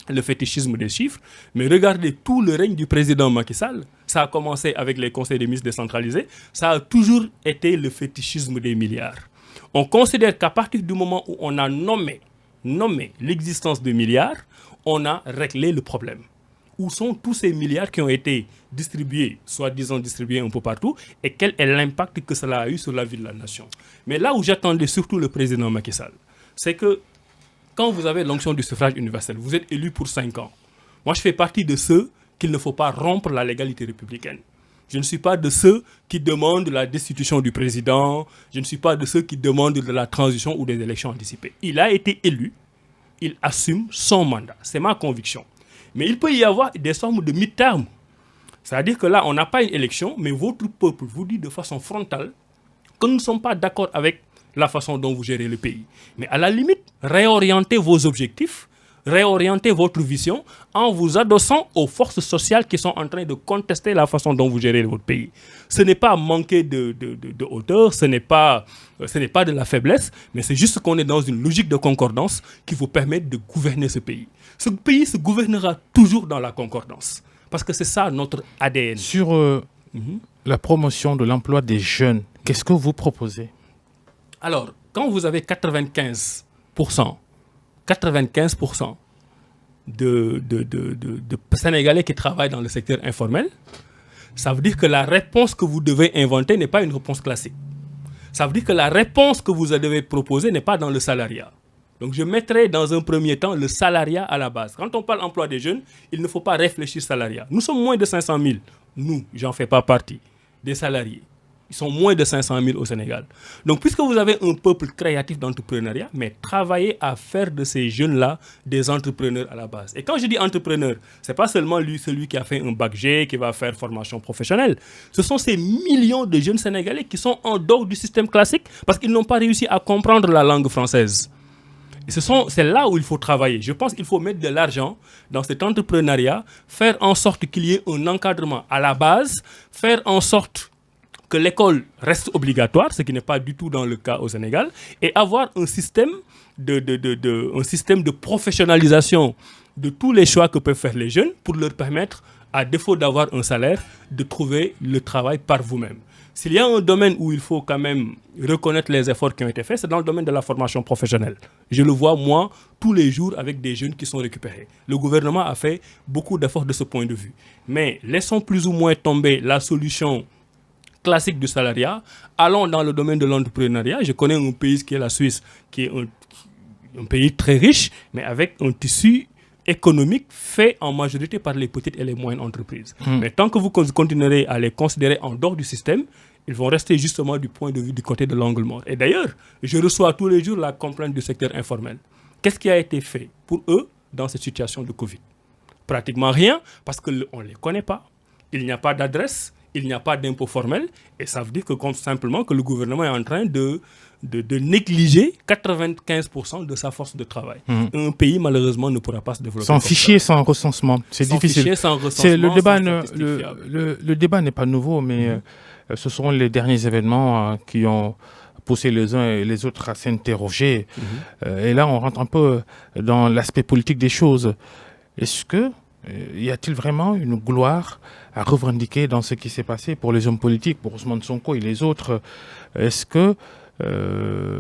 le fétichisme des chiffres, mais regardez tout le règne du président Macky Sall. Ça a commencé avec les conseils des ministres décentralisés, ça a toujours été le fétichisme des milliards. On considère qu'à partir du moment où on a nommé l'existence de milliards, on a réglé le problème. Où sont tous ces milliards qui ont été distribués, soi-disant distribués un peu partout, et quel est l'impact que cela a eu sur la vie de la nation? Mais là où j'attendais surtout le président Macky Sall, c'est que quand vous avez l'onction du suffrage universel, vous êtes élu pour 5 ans. Moi, je fais partie de ceux qu'il ne faut pas rompre la légalité républicaine. Je ne suis pas de ceux qui demandent la destitution du président. Je ne suis pas de ceux qui demandent de la transition ou des élections anticipées. Il a été élu. Il assume son mandat. C'est ma conviction. Mais il peut y avoir des formes de mid-term. C'est-à-dire que là, on n'a pas une élection, mais votre peuple vous dit de façon frontale que nous ne sommes pas d'accord avec la façon dont vous gérez le pays. Mais à la limite, réorientez vos objectifs, réorientez votre vision en vous adossant aux forces sociales qui sont en train de contester la façon dont vous gérez votre pays. Ce n'est pas manquer de hauteur, ce n'est pas de la faiblesse, mais c'est juste qu'on est dans une logique de concordance qui vous permet de gouverner ce pays. Ce pays se gouvernera toujours dans la concordance, parce que c'est ça notre ADN. Sur la promotion de l'emploi des jeunes, qu'est-ce que vous proposez? Alors, quand vous avez 95% de Sénégalais qui travaillent dans le secteur informel, ça veut dire que la réponse que vous devez inventer n'est pas une réponse classique. Ça veut dire que la réponse que vous devez proposer n'est pas dans le salariat. Donc je mettrai dans un premier temps le salariat à la base. Quand on parle emploi des jeunes, il ne faut pas réfléchir salariat. Nous sommes moins de 500 000. Nous, j'en fais pas partie, des salariés. Ils sont moins de 500 000 au Sénégal. Donc, puisque vous avez un peuple créatif d'entrepreneuriat, mais travaillez à faire de ces jeunes-là des entrepreneurs à la base. Et quand je dis entrepreneur, ce n'est pas seulement celui qui a fait un bac G, qui va faire formation professionnelle. Ce sont ces millions de jeunes Sénégalais qui sont en dehors du système classique parce qu'ils n'ont pas réussi à comprendre la langue française. Et c'est là où il faut travailler. Je pense qu'il faut mettre de l'argent dans cet entrepreneuriat, faire en sorte qu'il y ait un encadrement à la base, faire en sorte que l'école reste obligatoire, ce qui n'est pas du tout dans le cas au Sénégal, et avoir un système de professionnalisation de tous les choix que peuvent faire les jeunes pour leur permettre, à défaut d'avoir un salaire, de trouver le travail par vous-même. S'il y a un domaine où il faut quand même reconnaître les efforts qui ont été faits, c'est dans le domaine de la formation professionnelle. Je le vois, moi, tous les jours avec des jeunes qui sont récupérés. Le gouvernement a fait beaucoup d'efforts de ce point de vue. Mais laissons plus ou moins tomber la solution classique du salariat. Allons dans le domaine de l'entrepreneuriat. Je connais un pays qui est la Suisse, qui est un pays très riche, mais avec un tissu économique fait en majorité par les petites et les moyennes entreprises. Mais tant que vous continuerez à les considérer en dehors du système, ils vont rester justement du point de vue du côté de l'angle mort. Et d'ailleurs, je reçois tous les jours la complainte du secteur informel. Qu'est-ce qui a été fait pour eux dans cette situation de Covid? Pratiquement rien, parce qu'on ne les connaît pas. Il n'y a pas d'adresse, il n'y a pas d'impôt formel, et ça veut dire que simplement que le gouvernement est en train de négliger 95% de sa force de travail. Un pays, malheureusement, ne pourra pas se développer. Sans fichier, sans recensement. C'est difficile. Fichier, sans recensement, le débat n'est pas nouveau, mais ce sont les derniers événements qui ont poussé les uns et les autres à s'interroger. Et là, on rentre un peu dans l'aspect politique des choses. Est-ce que y a-t-il vraiment une gloire à revendiquer dans ce qui s'est passé pour les hommes politiques, pour Ousmane Sonko et les autres? Est-ce que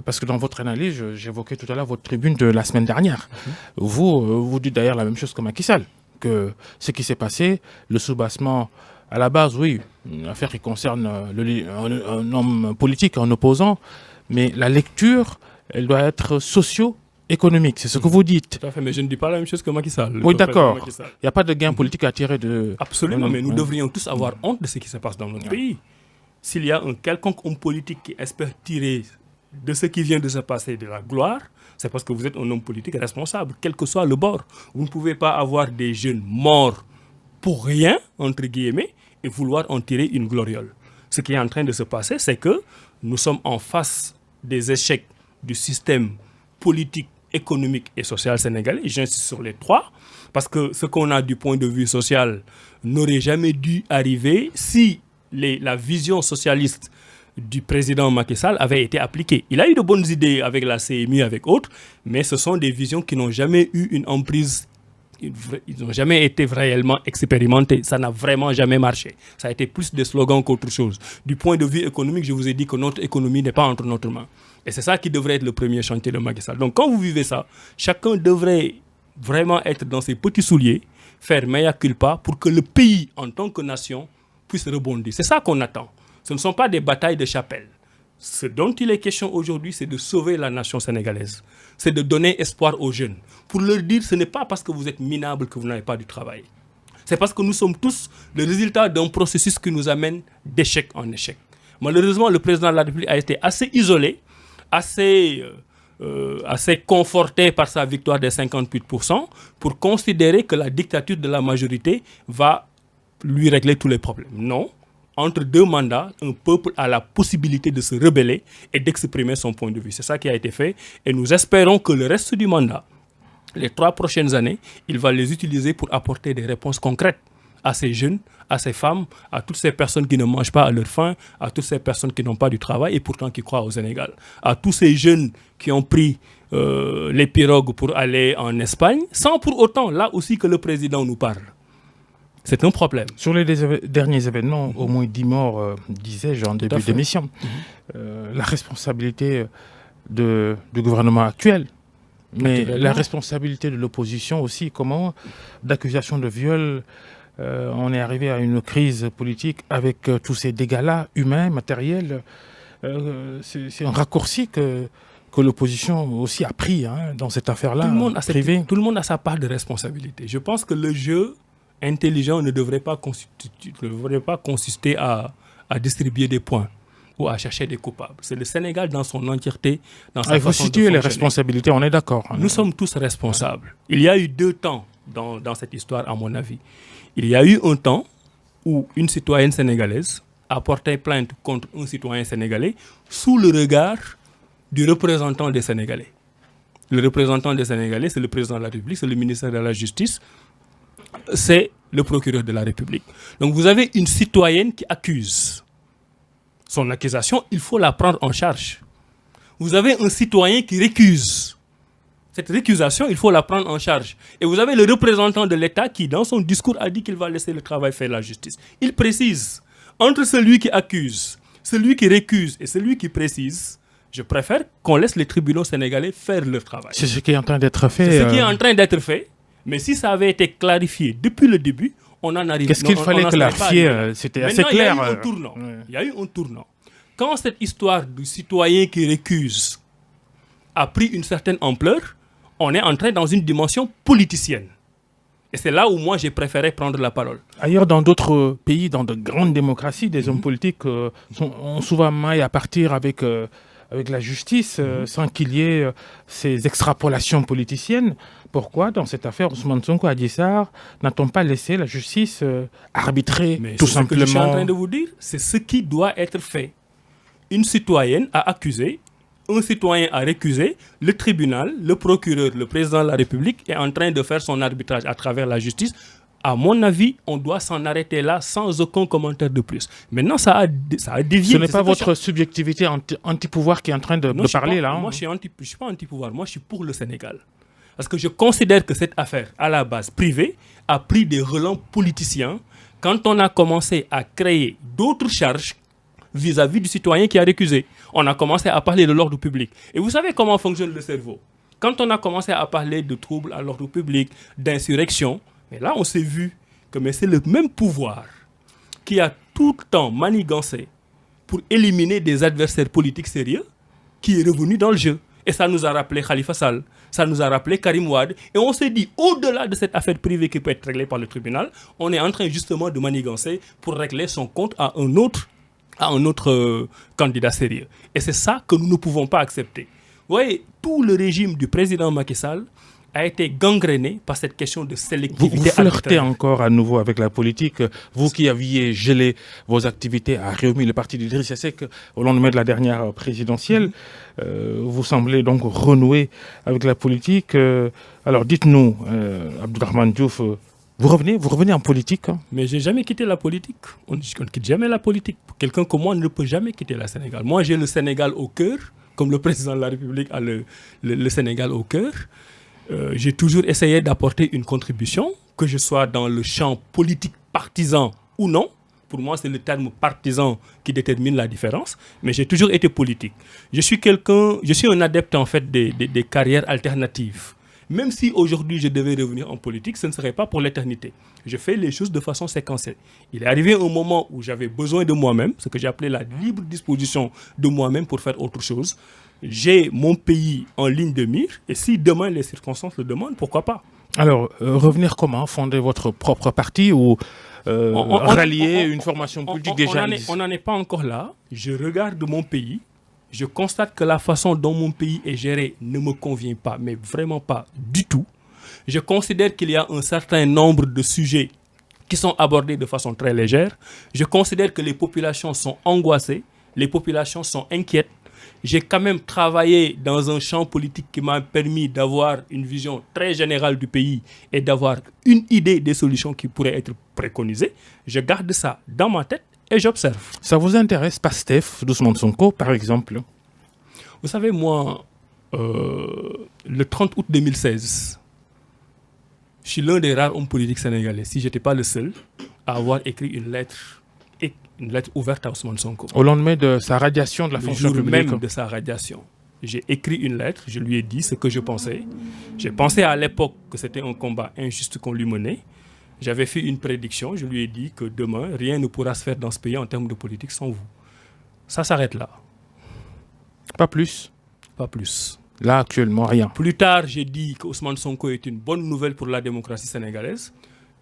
parce que dans votre analyse, j'évoquais tout à l'heure votre tribune de la semaine dernière. Vous dites d'ailleurs la même chose que Macky Sall, que ce qui s'est passé, le soubassement, à la base, oui, une affaire qui concerne un homme politique, un opposant, mais la lecture, elle doit être socio-économique, c'est ce que vous dites. Tout à fait, mais je ne dis pas la même chose que Macky Sall. Oui, d'accord. Il n'y a pas de gain politique à tirer de... Absolument, mais nous devrions tous avoir honte de ce qui se passe dans notre pays. S'il y a un quelconque homme politique qui espère tirer de ce qui vient de se passer de la gloire, c'est parce que vous êtes un homme politique responsable, quel que soit le bord. Vous ne pouvez pas avoir des jeunes morts pour rien, entre guillemets, et vouloir en tirer une gloriole. Ce qui est en train de se passer, c'est que nous sommes en face des échecs du système politique, économique et social sénégalais. J'insiste sur les trois, parce que ce qu'on a du point de vue social n'aurait jamais dû arriver si la vision socialiste du président Macky Sall avait été appliquée. Il a eu de bonnes idées avec la CMU, avec autres, mais ce sont des visions qui n'ont jamais eu une emprise, ils n'ont jamais été réellement expérimentés. Ça n'a vraiment jamais marché. Ça a été plus des slogans qu'autre chose. Du point de vue économique, je vous ai dit que notre économie n'est pas entre notre main. Et c'est ça qui devrait être le premier chantier de Macky Sall. Donc quand vous vivez ça, chacun devrait vraiment être dans ses petits souliers, faire mea culpa pour que le pays, en tant que nation, puisse rebondir. C'est ça qu'on attend. Ce ne sont pas des batailles de chapelle. Ce dont il est question aujourd'hui, c'est de sauver la nation sénégalaise. C'est de donner espoir aux jeunes. Pour leur dire, ce n'est pas parce que vous êtes minable que vous n'avez pas du travail. C'est parce que nous sommes tous le résultat d'un processus qui nous amène d'échec en échec. Malheureusement, le président de la République a été assez isolé, assez conforté par sa victoire des 58% pour considérer que la dictature de la majorité va lui régler tous les problèmes. Non. Entre deux mandats, un peuple a la possibilité de se rebeller et d'exprimer son point de vue. C'est ça qui a été fait. Et nous espérons que le reste du mandat, les 3 prochaines années, il va les utiliser pour apporter des réponses concrètes à ces jeunes, à ces femmes, à toutes ces personnes qui ne mangent pas à leur faim, à toutes ces personnes qui n'ont pas du travail et pourtant qui croient au Sénégal. À tous ces jeunes qui ont pris les pirogues pour aller en Espagne, sans pour autant, là aussi, que le président nous parle. C'est un problème. Sur les derniers événements, au moins 10 morts, disais-je en début d'émission. La responsabilité du gouvernement actuel, mais la responsabilité de l'opposition aussi, comment, d'accusation de viol, on est arrivé à une crise politique avec tous ces dégâts-là, humains, matériels. C'est un raccourci que l'opposition aussi a pris dans cette affaire-là. Tout le monde a sa part de responsabilité. Je pense que le jeu intelligent ne devrait pas consister à distribuer des points ou à chercher des coupables. C'est le Sénégal dans son entièreté, dans sa façon de fonctionner. Il faut situer les responsabilités, on est d'accord. Nous sommes tous responsables. Il y a eu 2 temps dans cette histoire, à mon avis. Il y a eu un temps où une citoyenne sénégalaise a porté plainte contre un citoyen sénégalais sous le regard du représentant des Sénégalais. Le représentant des Sénégalais, c'est le président de la République, c'est le ministère de la Justice, c'est le procureur de la République. Donc vous avez une citoyenne qui accuse. Son accusation, il faut la prendre en charge. Vous avez un citoyen qui récuse. Cette récusation, il faut la prendre en charge. Et vous avez le représentant de l'État qui, dans son discours, a dit qu'il va laisser le travail faire la justice. Il précise, entre celui qui accuse, celui qui récuse et celui qui précise, je préfère qu'on laisse les tribunaux sénégalais faire leur travail. C'est ce qui est en train d'être fait. C'est ce qui est en train d'être fait. Mais si ça avait été clarifié depuis le début, on en arrive. Qu'est-ce qu'il fallait clarifier? C'était assez clair. Il y a eu un tournant. Quand cette histoire du citoyen qui récuse a pris une certaine ampleur, on est entré dans une dimension politicienne. Et c'est là où moi, j'ai préféré prendre la parole. Ailleurs, dans d'autres pays, dans de grandes démocraties, des hommes politiques ont souvent maille à partir avec la justice sans qu'il y ait ces extrapolations politiciennes. Pourquoi, dans cette affaire, Ousmane Sonko Adji Sarr, n'a-t-on pas laissé la justice arbitrer tout simplement? Ce que je suis en train de vous dire, c'est ce qui doit être fait. Une citoyenne a accusé, un citoyen a récusé, le tribunal, le procureur, le président de la République est en train de faire son arbitrage à travers la justice. À mon avis, on doit s'en arrêter là sans aucun commentaire de plus. Maintenant, ça a dévié. Ce n'est pas votre subjectivité anti-pouvoir qui est en train de parler là. Moi, je ne suis pas anti-pouvoir. Moi, je suis pour le Sénégal. Parce que je considère que cette affaire, à la base privée, a pris des relents politiciens quand on a commencé à créer d'autres charges vis-à-vis du citoyen qui a récusé. On a commencé à parler de l'ordre public. Et vous savez comment fonctionne le cerveau? Quand on a commencé à parler de troubles à l'ordre public, d'insurrection, mais là on s'est vu que c'est le même pouvoir qui a tout le temps manigancé pour éliminer des adversaires politiques sérieux qui est revenu dans le jeu. Et ça nous a rappelé Khalifa Sall, ça nous a rappelé Karim Wade. Et on s'est dit, au-delà de cette affaire privée qui peut être réglée par le tribunal, on est en train justement de manigancer pour régler son compte à un autre candidat sérieux. Et c'est ça que nous ne pouvons pas accepter. Vous voyez, tout le régime du président Macky Sall a été gangréné par cette question de sélectivité. Vous flirtez encore à nouveau avec la politique. Vous qui aviez gelé vos activités à Rewmi, le parti d'Idrissa Seck, au lendemain de la dernière présidentielle, vous semblez donc renouer avec la politique. Alors dites-nous, Abdourahmane Diouf, vous revenez en politique? Mais je n'ai jamais quitté la politique. On ne quitte jamais la politique. Quelqu'un comme moi ne peut jamais quitter le Sénégal. Moi, j'ai le Sénégal au cœur, comme le président de la République a le Sénégal au cœur. J'ai toujours essayé d'apporter une contribution, que je sois dans le champ politique partisan ou non. Pour moi, c'est le terme partisan qui détermine la différence. Mais j'ai toujours été politique. Je suis un adepte en fait des carrières alternatives. Même si aujourd'hui je devais revenir en politique, ce ne serait pas pour l'éternité. Je fais les choses de façon séquencée. Il est arrivé un moment où j'avais besoin de moi-même, ce que j'ai appelé la libre disposition de moi-même pour faire autre chose. J'ai mon pays en ligne de mire et si demain les circonstances le demandent, pourquoi pas? Alors, revenir comment? Fonder votre propre parti ou rallier une formation politique déjà existante? On n'en est pas encore là. Je regarde mon pays. Je constate que la façon dont mon pays est géré ne me convient pas, mais vraiment pas du tout. Je considère qu'il y a un certain nombre de sujets qui sont abordés de façon très légère. Je considère que les populations sont angoissées, les populations sont inquiètes. J'ai quand même travaillé dans un champ politique qui m'a permis d'avoir une vision très générale du pays et d'avoir une idée des solutions qui pourraient être préconisées. Je garde ça dans ma tête. Et j'observe. Ça vous intéresse, Pastef, d'Ousmane Sonko, par exemple? Vous savez, moi, le 30 août 2016, je suis l'un des rares hommes politiques sénégalais, si je n'étais pas le seul, à avoir écrit une lettre ouverte à Ousmane Sonko. Au lendemain de sa radiation de la fonction publique. Le jour même de sa radiation. J'ai écrit une lettre, je lui ai dit ce que je pensais. J'ai pensé à l'époque que c'était un combat injuste qu'on lui menait. J'avais fait une prédiction, je lui ai dit que demain, rien ne pourra se faire dans ce pays en termes de politique sans vous. Ça s'arrête là. Pas plus? Pas plus. Là, actuellement, rien. Plus tard, j'ai dit que Ousmane Sonko est une bonne nouvelle pour la démocratie sénégalaise.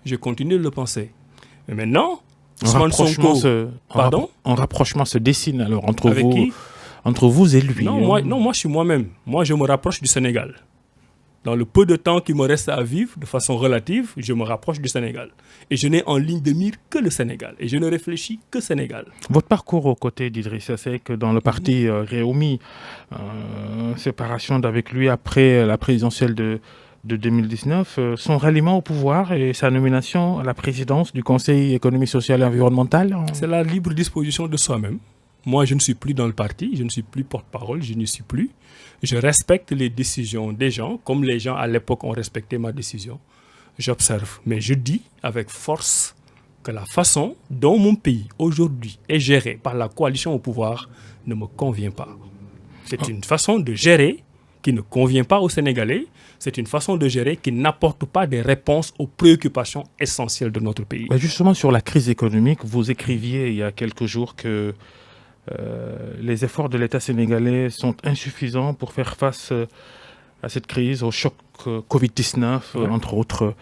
Je continue de le penser. Mais maintenant, Ousmane Sonko... Pardon? Un rapprochement se dessine alors entre Avec vous, qui? entre vous et lui. Non, moi, je suis moi-même. Moi, je me rapproche du Sénégal. Dans le peu de temps qui me reste à vivre, de façon relative, je me rapproche du Sénégal. Et je n'ai en ligne de mire que le Sénégal. Et je ne réfléchis que Sénégal. Votre parcours aux côtés d'Idrissa Seck dans le parti Rewmi, séparation d'avec lui après la présidentielle de 2019, son ralliement au pouvoir et sa nomination à la présidence du Conseil économique, social et environnemental? C'est la libre disposition de soi-même. Moi, je ne suis plus dans le parti, je ne suis plus porte-parole, je n'y suis plus. Je respecte les décisions des gens, comme les gens à l'époque ont respecté ma décision. J'observe, mais je dis avec force que la façon dont mon pays aujourd'hui est géré par la coalition au pouvoir ne me convient pas. C'est une façon de gérer qui ne convient pas aux Sénégalais. C'est une façon de gérer qui n'apporte pas des réponses aux préoccupations essentielles de notre pays. Justement, sur la crise économique, vous écriviez il y a quelques jours que les efforts de l'État sénégalais sont insuffisants pour faire face à cette crise, au choc Covid-19, entre autres,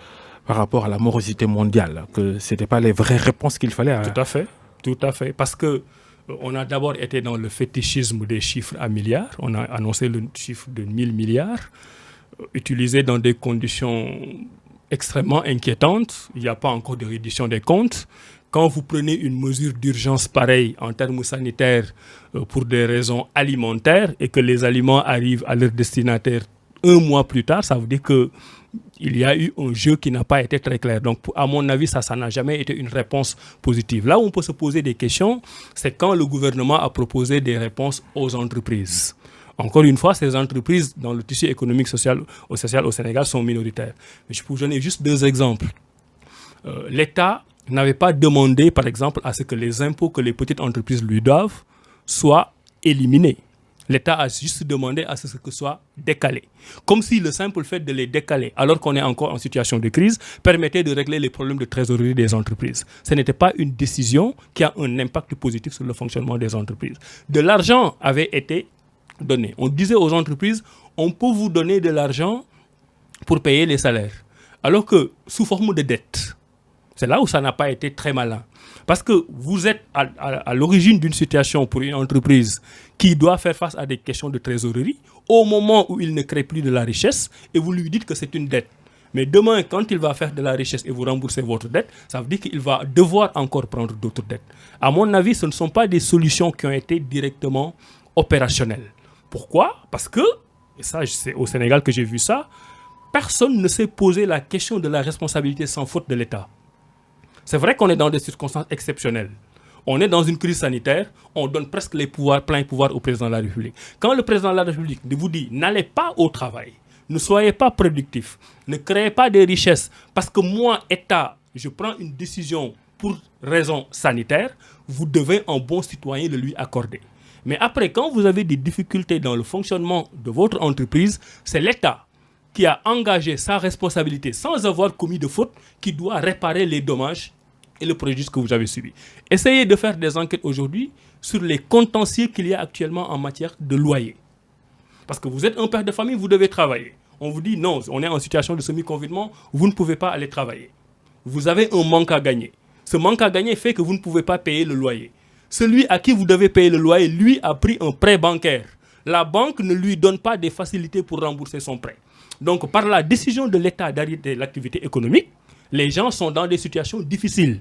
par rapport à la morosité mondiale, que ce n'étaient pas les vraies réponses qu'il fallait. Tout à fait. Parce que on a d'abord été dans le fétichisme des chiffres à milliards. On a annoncé le chiffre de 1000 milliards, utilisé dans des conditions extrêmement inquiétantes. Il n'y a pas encore de reddition des comptes. Quand vous prenez une mesure d'urgence pareille en termes sanitaires pour des raisons alimentaires et que les aliments arrivent à leur destinataire 1 mois plus tard, ça veut dire qu'il y a eu un jeu qui n'a pas été très clair. Donc, à mon avis, ça n'a jamais été une réponse positive. Là où on peut se poser des questions, c'est quand le gouvernement a proposé des réponses aux entreprises. Encore une fois, ces entreprises, dans le tissu économique social au Sénégal, sont minoritaires. Mais je peux vous donner juste 2 exemples. L'État n'avait pas demandé, par exemple, à ce que les impôts que les petites entreprises lui doivent soient éliminés. L'État a juste demandé à ce que ce soit décalé. Comme si le simple fait de les décaler, alors qu'on est encore en situation de crise, permettait de régler les problèmes de trésorerie des entreprises. Ce n'était pas une décision qui a un impact positif sur le fonctionnement des entreprises. De l'argent avait été donné. On disait aux entreprises, on peut vous donner de l'argent pour payer les salaires. Alors que sous forme de dette, c'est là où ça n'a pas été très malin. Parce que vous êtes à l'origine d'une situation pour une entreprise qui doit faire face à des questions de trésorerie au moment où il ne crée plus de la richesse et vous lui dites que c'est une dette. Mais demain, quand il va faire de la richesse et vous rembourser votre dette, ça veut dire qu'il va devoir encore prendre d'autres dettes. À mon avis, ce ne sont pas des solutions qui ont été directement opérationnelles. Pourquoi ? Parce que, et ça c'est au Sénégal que j'ai vu ça, personne ne s'est posé la question de la responsabilité sans faute de l'État. C'est vrai qu'on est dans des circonstances exceptionnelles. On est dans une crise sanitaire, on donne presque les pouvoirs, plein pouvoir au président de la République. Quand le président de la République vous dit « n'allez pas au travail, ne soyez pas productif, ne créez pas de richesses, parce que moi, État, je prends une décision pour raison sanitaire », vous devez en bon citoyen le lui accorder. Mais après, quand vous avez des difficultés dans le fonctionnement de votre entreprise, c'est l'État qui a engagé sa responsabilité sans avoir commis de faute, qui doit réparer les dommages et le préjudice que vous avez subi. Essayez de faire des enquêtes aujourd'hui sur les contentieux qu'il y a actuellement en matière de loyer. Parce que vous êtes un père de famille, vous devez travailler. On vous dit non, on est en situation de semi-confinement, vous ne pouvez pas aller travailler. Vous avez un manque à gagner. Ce manque à gagner fait que vous ne pouvez pas payer le loyer. Celui à qui vous devez payer le loyer, lui, a pris un prêt bancaire. La banque ne lui donne pas des facilités pour rembourser son prêt. Donc, par la décision de l'État d'arrêter l'activité économique, les gens sont dans des situations difficiles.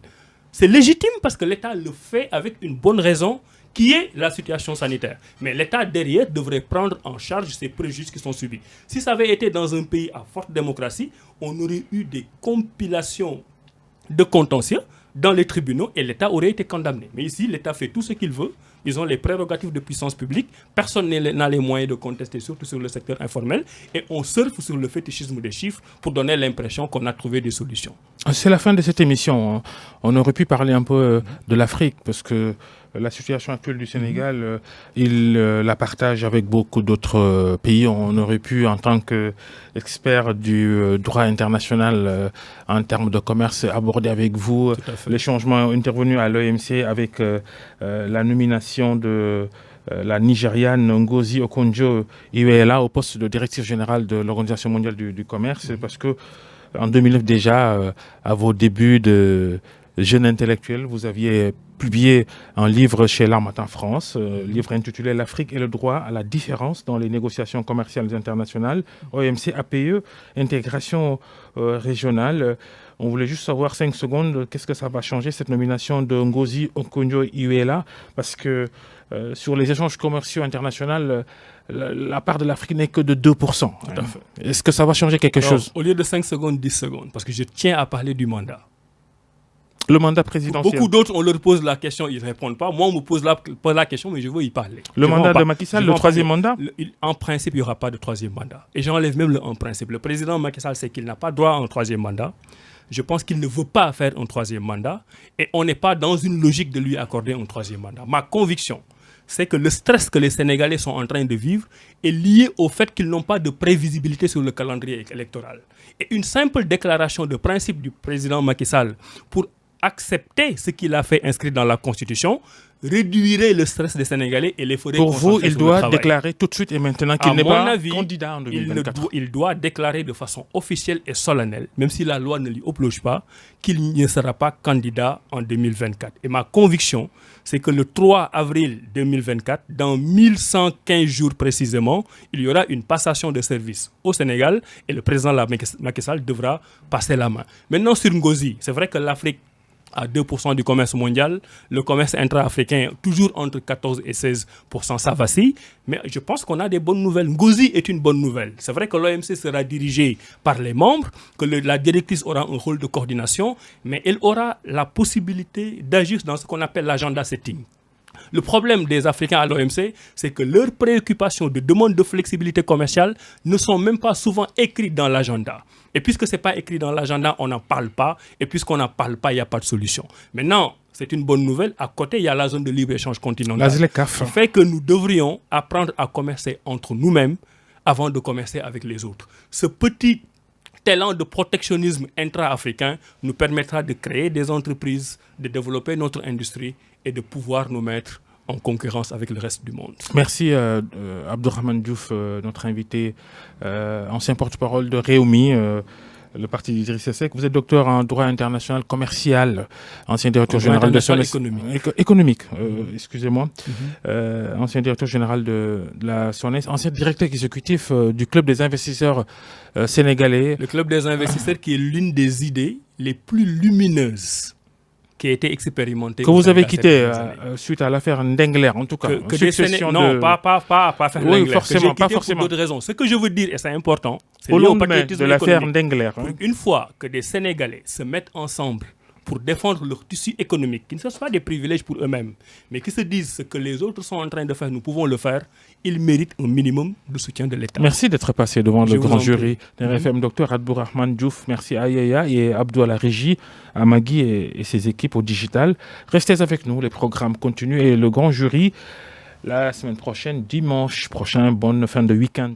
C'est légitime parce que l'État le fait avec une bonne raison qui est la situation sanitaire. Mais l'État derrière devrait prendre en charge ces préjudices qui sont subis. Si ça avait été dans un pays à forte démocratie, on aurait eu des compilations de contentieux dans les tribunaux et l'État aurait été condamné. Mais ici, l'État fait tout ce qu'il veut. Ils ont les prérogatives de puissance publique. Personne n'a les moyens de contester, surtout sur le secteur informel. Et on surfe sur le fétichisme des chiffres pour donner l'impression qu'on a trouvé des solutions. C'est la fin de cette émission. On aurait pu parler un peu de l'Afrique parce que la situation actuelle du Sénégal, il la partage avec beaucoup d'autres pays. On aurait pu, en tant qu'expert du droit international en termes de commerce, aborder avec vous les changements intervenus à l'OMC avec la nomination de la Nigériane Ngozi Okonjo-Iweala au poste de directrice générale de l'Organisation mondiale du commerce, parce que en 2009 déjà, à vos débuts de jeune intellectuel, vous aviez publié un livre chez l'Harmattan France, livre intitulé « L'Afrique et le droit à la différence dans les négociations commerciales internationales, OMC, APE, intégration régionale ». On voulait juste savoir 5 secondes, qu'est-ce que ça va changer, cette nomination de Ngozi Okonjo-Iweala, parce que sur les échanges commerciaux internationaux, la part de l'Afrique n'est que de 2%. Tout à fait. Est-ce que ça va changer quelque chose ? Au lieu de 5 secondes, 10 secondes, parce que je tiens à parler du mandat. Le mandat présidentiel. Beaucoup d'autres, on leur pose la question, ils ne répondent pas. Moi, on me pose la question, mais je veux y parler. Le mandat de Macky Sall, le troisième mandat ? En principe, il n'y aura pas de troisième mandat. Et j'enlève même le en principe. Le président Macky Sall sait qu'il n'a pas droit à un troisième mandat. Je pense qu'il ne veut pas faire un troisième mandat. Et on n'est pas dans une logique de lui accorder un troisième mandat. Ma conviction, c'est que le stress que les Sénégalais sont en train de vivre est lié au fait qu'ils n'ont pas de prévisibilité sur le calendrier électoral. Et une simple déclaration de principe du président Macky Sall pour accepter ce qu'il a fait inscrit dans la Constitution réduirait le stress des Sénégalais et les ferait concentrer sur le travail. Pour vous, il doit déclarer tout de suite et maintenant qu'il n'est pas candidat en 2024. Il doit déclarer de façon officielle et solennelle, même si la loi ne lui oblige pas, qu'il ne sera pas candidat en 2024. Et ma conviction, c'est que le 3 avril 2024, dans 1115 jours précisément, il y aura une passation de service au Sénégal et le président Macky Sall devra passer la main. Maintenant, sur Ngozi, c'est vrai que l'Afrique à 2% du commerce mondial, le commerce intra-africain toujours entre 14 et 16%, ça vacille, mais je pense qu'on a des bonnes nouvelles. Ngozi est une bonne nouvelle. C'est vrai que l'OMC sera dirigé par les membres, que la directrice aura un rôle de coordination, mais elle aura la possibilité d'agir dans ce qu'on appelle l'agenda setting. Le problème des Africains à l'OMC, c'est que leurs préoccupations de demande de flexibilité commerciale ne sont même pas souvent écrites dans l'agenda. Et puisque ce n'est pas écrit dans l'agenda, on n'en parle pas. Et puisqu'on n'en parle pas, il n'y a pas de solution. Maintenant, c'est une bonne nouvelle. À côté, il y a la zone de libre-échange continental. Ce qui fait que nous devrions apprendre à commercer entre nous-mêmes avant de commercer avec les autres. Ce petit élan de protectionnisme intra-africain nous permettra de créer des entreprises, de développer notre industrie et de pouvoir nous mettre en concurrence avec le reste du monde. Merci Abdourahmane Diouf, notre invité, ancien porte-parole de Rewmi, le parti d'Idrissa Seck. Vous êtes docteur en droit international commercial, ancien directeur général de SONES. Économique, excusez-moi. Ancien directeur général de la SONES, ancien directeur exécutif du Club des investisseurs sénégalais. Le Club des investisseurs qui est l'une des idées les plus lumineuses qui a été expérimenté. Que vous avez quitté suite à l'affaire Ndengler, en tout cas. Non, pas faire Ndengler. Oui, forcément, pas forcément. Pour d'autres raisons. Ce que je veux dire, et c'est important, c'est lié au patriotisme de l'affaire Ndengler. Une fois que des Sénégalais se mettent ensemble pour défendre leur tissu économique, qui ne sont pas des privilèges pour eux-mêmes, mais qui se disent ce que les autres sont en train de faire, nous pouvons le faire, ils méritent un minimum de soutien de l'État. Merci d'être passé devant le grand jury de RFM. Docteur Abdourahmane Diouf, merci à Yaya et Abdou à la régie, à Magui et ses équipes au digital. Restez avec nous, les programmes continuent et le grand jury la semaine prochaine, dimanche prochain. Bonne fin de week-end.